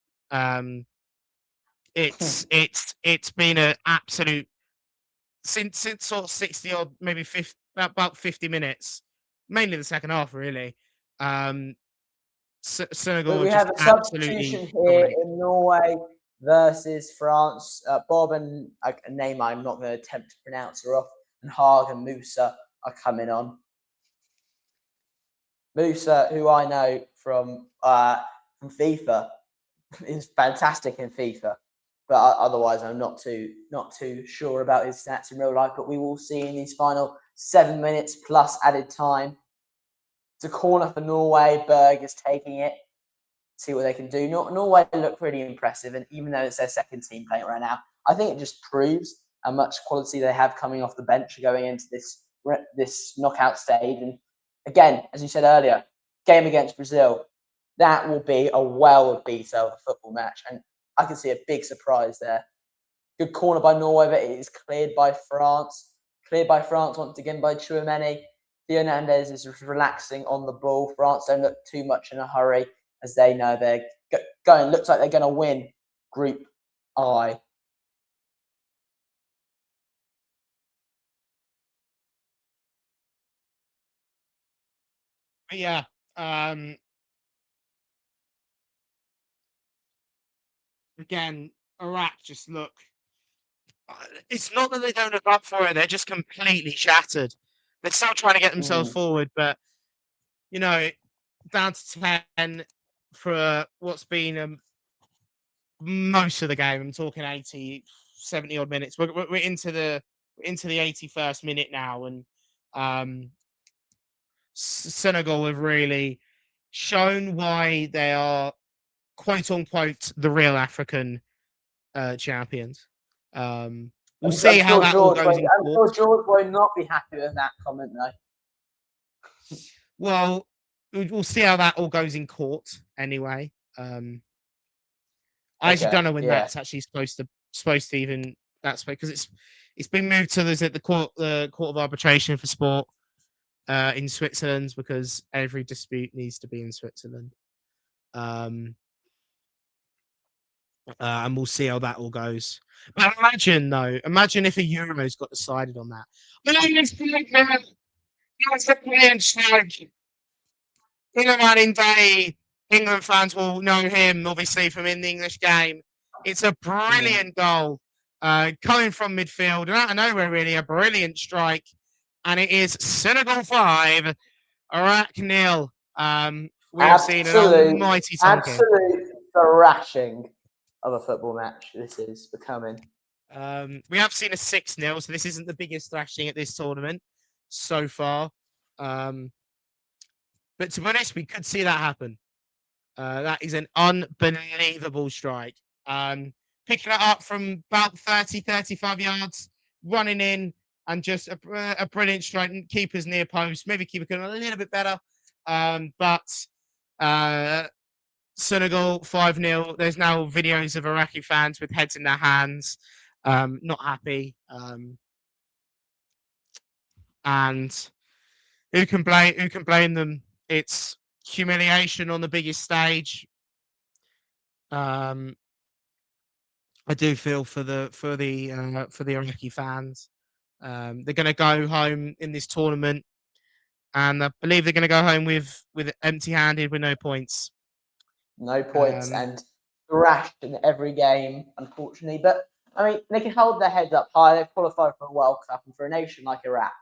It's been an absolute since sort of 60 or maybe 50, about 50 minutes, mainly the second half, really. Senegal we have a substitution here in Norway versus France. Bob and a name I'm not going to attempt to pronounce her off, and Haag and Musa are coming on. Musa, who I know from FIFA, is fantastic in FIFA, but otherwise I'm not too sure about his stats in real life. But we will see in these final 7 minutes plus added time. It's a corner for Norway. Berg is taking it. See what they can do. Norway look pretty impressive, and even though it's their second team playing right now, I think it just proves how much quality they have coming off the bench going into this knockout stage. And again, as you said earlier, game against Brazil, that will be a well-beat of a football match, and I can see a big surprise there. Good corner by Norway, but it is cleared by France. Cleared by France once again by Chouameni. Theo Hernandez is relaxing on the ball. France don't look too much in a hurry, as they know they're going. Looks like they're going to win Group I. Yeah. Again, Iraq just look. It's not that they don't look up for it; they're just completely shattered. They're still trying to get themselves forward, but down to 10 for what's been most of the game. I'm talking 80, 70 odd minutes. We're into the 81st minute now, and Senegal have really shown why they are quote unquote the real African champions. We'll see how that all goes in court. I'm sure George will not be happy with that comment, though. Well, we'll see how that all goes in court anyway. I actually don't know when that's actually supposed to even because it's been moved to the court of arbitration for sport in Switzerland, because every dispute needs to be in Switzerland. And we'll see how that all goes. But imagine if a Euros got decided on that. That's a brilliant strike. In day, England fans will know him, obviously, from in the English game. It's a brilliant goal coming from midfield, out of nowhere, really, a brilliant strike. And it is Senegal 5, Iraq 0. We have seen an almighty absolute thrashing of a football match. This is becoming. We have seen a 6-0, so this isn't the biggest thrashing at this tournament. so far. But to be honest, we could see that happen. That is an unbelievable strike. Picking it up from about 30, 35 yards, running in, and just a brilliant strike. Keeper's near post. Maybe keeper could have a little bit better. But Senegal 5-0. There's now videos of Iraqi fans with heads in their hands, not happy. And who can blame them? It's humiliation on the biggest stage. I do feel for the Iraqi fans. They're going to go home in this tournament, and I believe they're going to go home with empty-handed with no points. No points and thrashed in every game, unfortunately. But I mean, they can hold their heads up high. They've qualified for a World Cup, and for a nation like Iraq,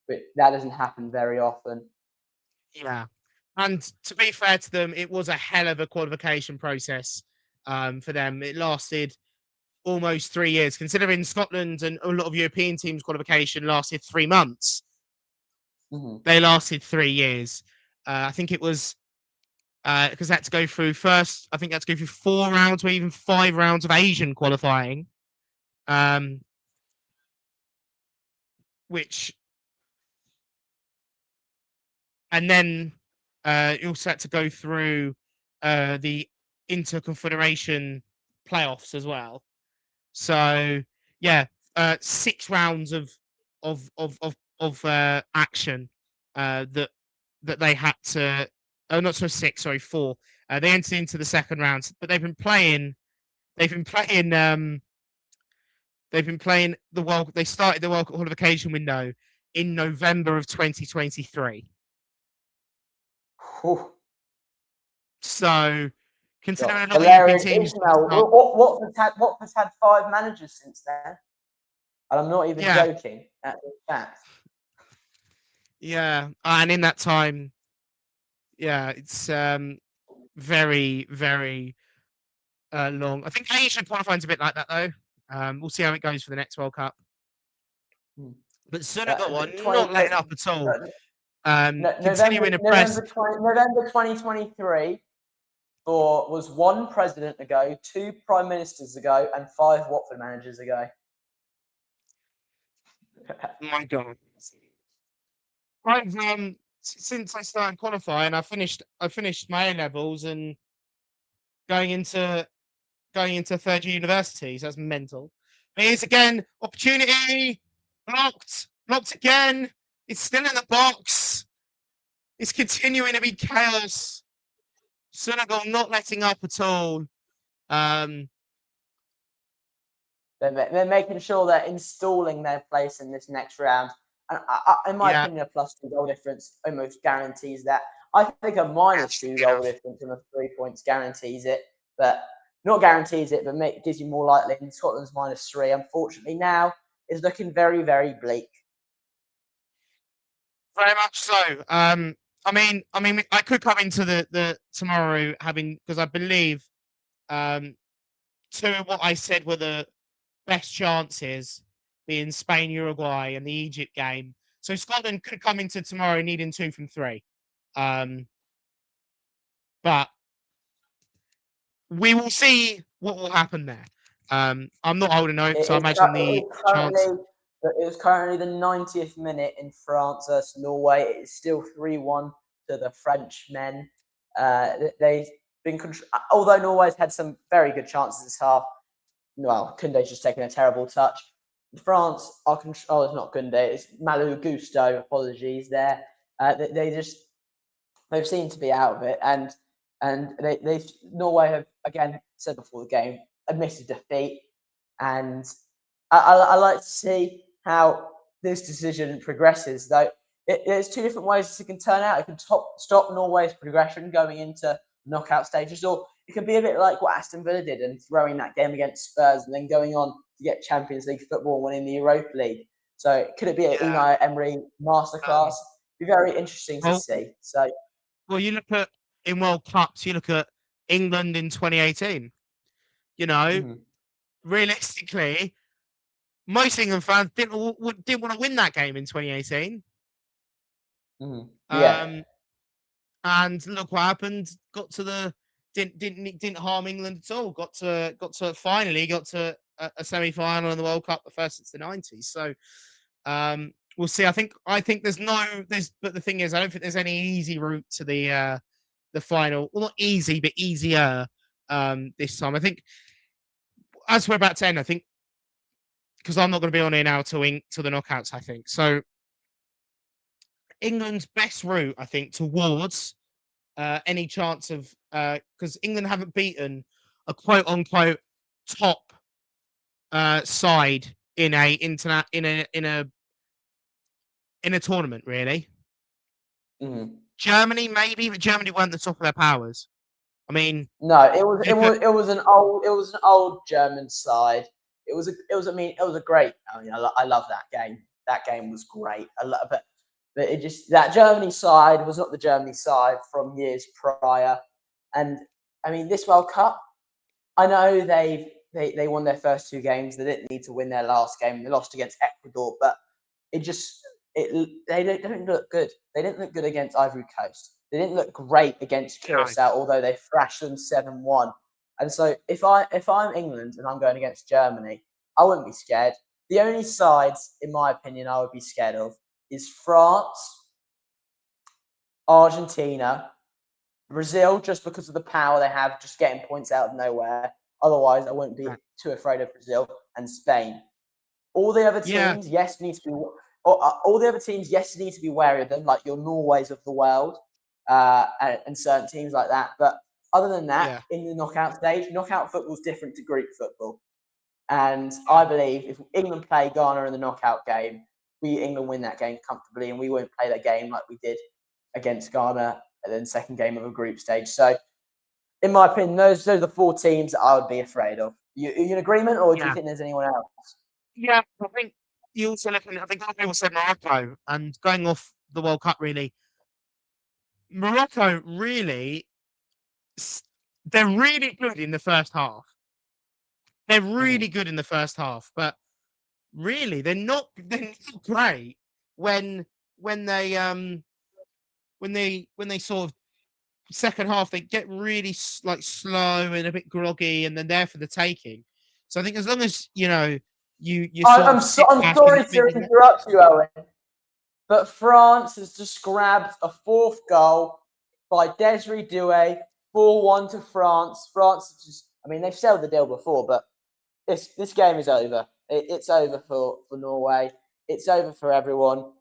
but that doesn't happen very often. Yeah, and to be fair to them, it was a hell of a qualification process for them. It lasted almost 3 years, considering Scotland and a lot of European teams' qualification lasted 3 months. They lasted 3 years. I think it was because they had to go through first. I think they had to go through 4 rounds or even 5 rounds of Asian qualifying, which, and then you also had to go through the Interconfederation playoffs as well. So yeah, 6 rounds of action that they had to. Oh, not so 6. Sorry, 4. They entered into the second round, but they've been playing. They've been playing the World. They started the World Cup qualification window in November of 2023. So, considering a lot of European teams, Watford's had 5 managers since then, and I'm not even joking. That's a fact. Yeah, and in that time, it's very, very long. I think Asian qualifying's a bit like that though. We'll see how it goes for the next World Cup. But Senegal are not letting up at all. Continuing to press. November 2023 was 1 president ago, 2 prime ministers ago, and 5 Watford managers ago. My God. I've since I started qualifying, I finished my A levels and going into 3rd year universities. That's mental. But here's again, opportunity blocked again. It's still in the box. It's continuing to be chaos. Senegal not letting up at all. They're making sure they're installing their place in this next round. And in my opinion, a +2 goal difference almost guarantees that. I think a -2 goal difference and a 3 points guarantees it, but not guarantees it, but gives you more likely. And Scotland's -3, unfortunately, now is looking very, very bleak. Very much so. I mean, I could come into the tomorrow because I believe 2 of what I said were the best chances, being Spain, Uruguay, and the Egypt game. So Scotland could come into tomorrow needing 2 from 3. But we will see what will happen there. I'm not holding hope, so I imagine the chance. It was currently the 90th minute in France versus Norway. It is still 3-1 to the Frenchmen. They've been although Norway's had some very good chances this half. Well, Koundé's just taken a terrible touch. France are it's not Koundé, it's Malou Gusto. Apologies there. They've seemed to be out of it, and Norway have again said before the game admitted defeat, and I like to see how this decision progresses. Though there's 2 different ways it can turn out. It can stop Norway's progression going into knockout stages, or it can be a bit like what Aston Villa did and throwing that game against Spurs and then going on to get Champions League football and winning the Europa League. So could it be an Unai Emery masterclass? Be very interesting to see. So, well, you look at in World Cups, you look at England in 2018. You know, realistically, most England fans didn't want to win that game in 2018. Yeah. And look what happened. Got to the didn't harm England at all. Got to finally got to a semi final in the World Cup, the first since the '90s. So we'll see. I think but the thing is, I don't think there's any easy route to the final. Well, not easy, but easier this time. I think as we're about to end, I think because I'm not going to be on here now till the knockouts. I think so. England's best route, I think, towards any chance of because England haven't beaten a quote unquote top side in a tournament, really. Germany, maybe, but Germany weren't the top of their powers. I mean, no, it was an old German side. It was a great. I love that game. That game was great. I love it. But it just that Germany side was not the Germany side from years prior, and I mean this World Cup. I know they won their first two games. They didn't need to win their last game. They lost against Ecuador, but they don't look good. They didn't look good against Ivory Coast. They didn't look great against Curacao, although they thrashed them 7-1. And so if I'm England and I'm going against Germany, I wouldn't be scared. The only sides, in my opinion, I would be scared of is France, Argentina, Brazil, just because of the power they have, just getting points out of nowhere. Otherwise, I wouldn't be too afraid of Brazil, and Spain. All the other teams, yes, need to be. All the other teams, yes, need to be wary of them, like your Norways of the world, and certain teams like that. But other than that, in the knockout stage, knockout football is different to group football. And I believe if England play Ghana in the knockout game, England win that game comfortably, and we won't play that game like we did against Ghana and then second game of a group stage. So, in my opinion, those are the four teams that I would be afraid of. You in agreement, or do you think there's anyone else? Yeah, I think you also looking. I think people said Morocco, and going off the World Cup, really, Morocco really, they're really good in the first half. They're really good in the first half, but really they're not great when they sort of second half they get really like slow and a bit groggy, and then there for the taking. So I think as long as you I'm sorry to interrupt you, Owen, but France has just grabbed a fourth goal by Desiree Doué, 4-1 to France. France just, I mean, they've sealed the deal before, but this game is over. It's over for Norway. It's over for everyone.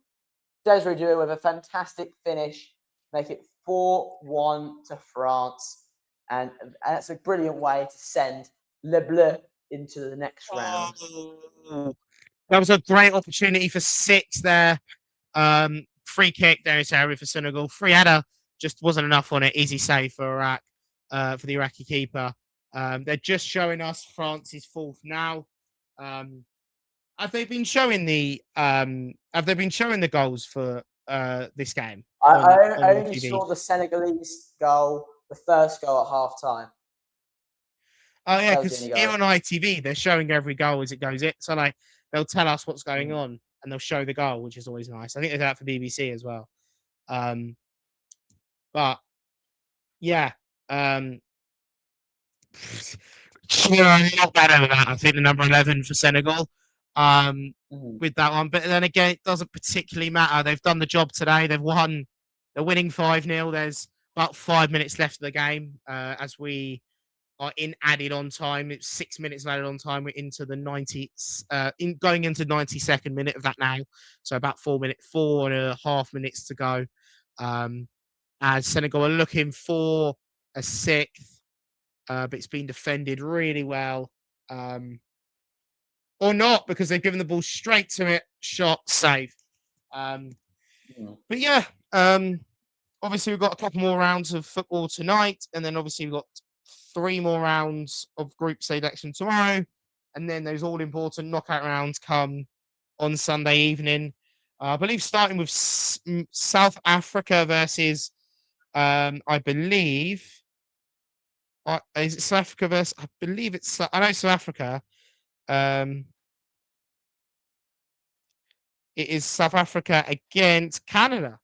Desiree Doué with a fantastic finish, make it 4-1 to France, and that's a brilliant way to send Le Bleu into the next round. That was a great opportunity for six there. Free kick there is area for Senegal. Free header just wasn't enough on it. Easy save for Iraq, for the Iraqi keeper. They're just showing us France's fourth now. Have they been showing the goals for this game? I only saw the Senegalese goal, the first goal at half time. Oh yeah, because here on ITV they're showing every goal as it goes in. So like they'll tell us what's going on and they'll show the goal, which is always nice. I think they do that for BBC as well. But yeah, not better than that. I think the number 11 for Senegal. With that one, but then again, it doesn't particularly matter. They've done the job today. They've won. They're winning 5-0. There's about 5 minutes left of the game as we are in added on time. It's 6 minutes added on time. We're into the 90s, going into 92nd minute of that now. So about 4.5 minutes to go. As Senegal are looking for a sixth, but it's been defended really well. Or not, because they've given the ball straight to it, shot, save. But yeah, obviously we've got a couple more rounds of football tonight, and then obviously we've got 3 more rounds of group stage action tomorrow, and then those all-important knockout rounds come on Sunday evening. I believe starting with South Africa versus, I believe, is it South Africa versus, I believe it's, I know South Africa. It is South Africa against Canada.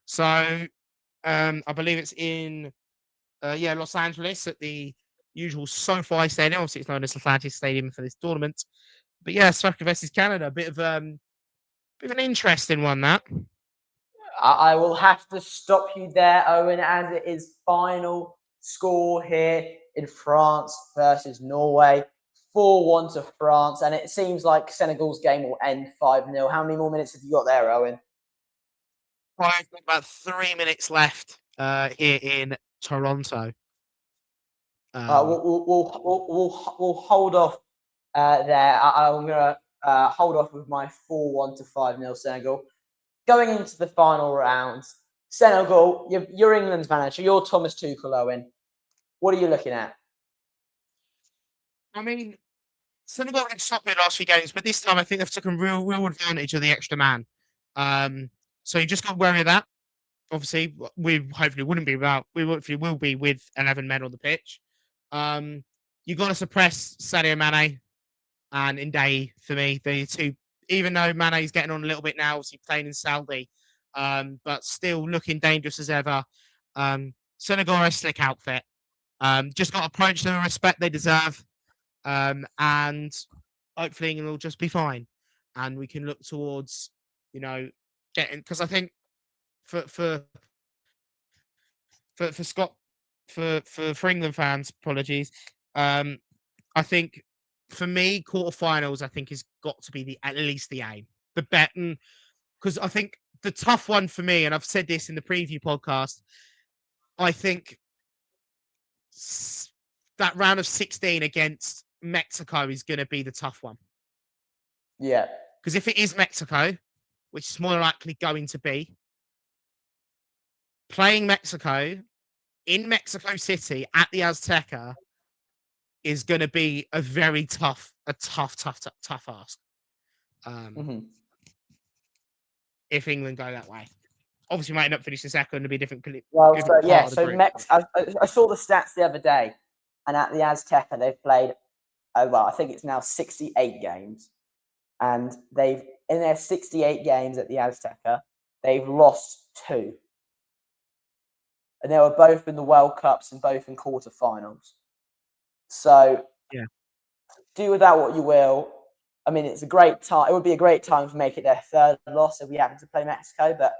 So I believe it's in Los Angeles at the usual SoFi Stadium. Obviously, it's known as Atlantis Stadium for this tournament. But yeah, South Africa versus Canada, a bit of an interesting one, that. I will have to stop you there, Owen, as it is final score here in France versus Norway. 4-1 to France, and it seems like Senegal's game will end 5-0. How many more minutes have you got there, Owen? I've got about 3 minutes left here in Toronto. We'll hold off there. I'm going to hold off with my 4-1 to 5-0 Senegal. Going into the final rounds, Senegal, you're England's manager. You're Thomas Tuchel, Owen. What are you looking at? I mean, Senegal have stopped the last few games, but this time I think they've taken real advantage of the extra man. So you just got to worry of that. Obviously, we hopefully wouldn't be without. We hopefully will be with 11 men on the pitch. You got to suppress Sadio Mane and Ndai for me. The two, even though Mane's getting on a little bit now, obviously playing in Saudi, but still looking dangerous as ever. Senegal are a slick outfit. Just got to approach them with respect they deserve, and hopefully England will just be fine, and we can look towards, getting, because I think for England fans, apologies. I think for me, quarterfinals, I think has got to be at least the aim, the bet, because I think the tough one for me, and I've said this in the preview podcast, I think that round of 16 against Mexico is going to be the tough one. Yeah. Because if it is Mexico, which is more likely going to be, playing Mexico in Mexico City at the Azteca is going to be a very tough ask. If England go that way, obviously might not finish the second and be different. Well, so yeah, so I saw the stats the other day, and at the Azteca they've played, I think it's now 68 games, and in their 68 games at the Azteca, they've lost 2. And they were both in the World Cups and both in quarterfinals. So, yeah, do with that what you will. I mean, it's a great time. It would be a great time to make it their 3rd loss if we happen to play Mexico. But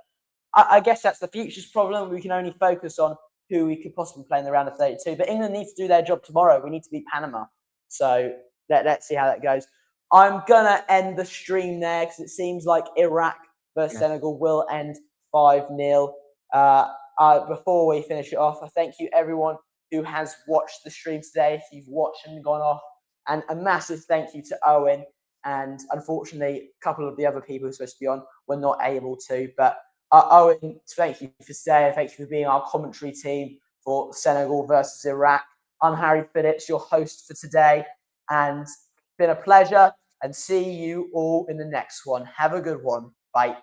I guess that's the future's problem. We can only focus on who we could possibly play in the round of 32. But England needs to do their job tomorrow. We need to beat Panama. So let's see how that goes. I'm going to end the stream there because it seems like Iraq versus Senegal will end 5-0. Before we finish it off, I thank you everyone who has watched the stream today. If you've watched and gone off, and a massive thank you to Owen. And unfortunately, a couple of the other people who are supposed to be on were not able to. But Owen, thank you for staying. Thank you for being our commentary team for Senegal versus Iraq. I'm Harry Phillips, your host for today, and it's been a pleasure. And see you all in the next one. Have a good one. Bye.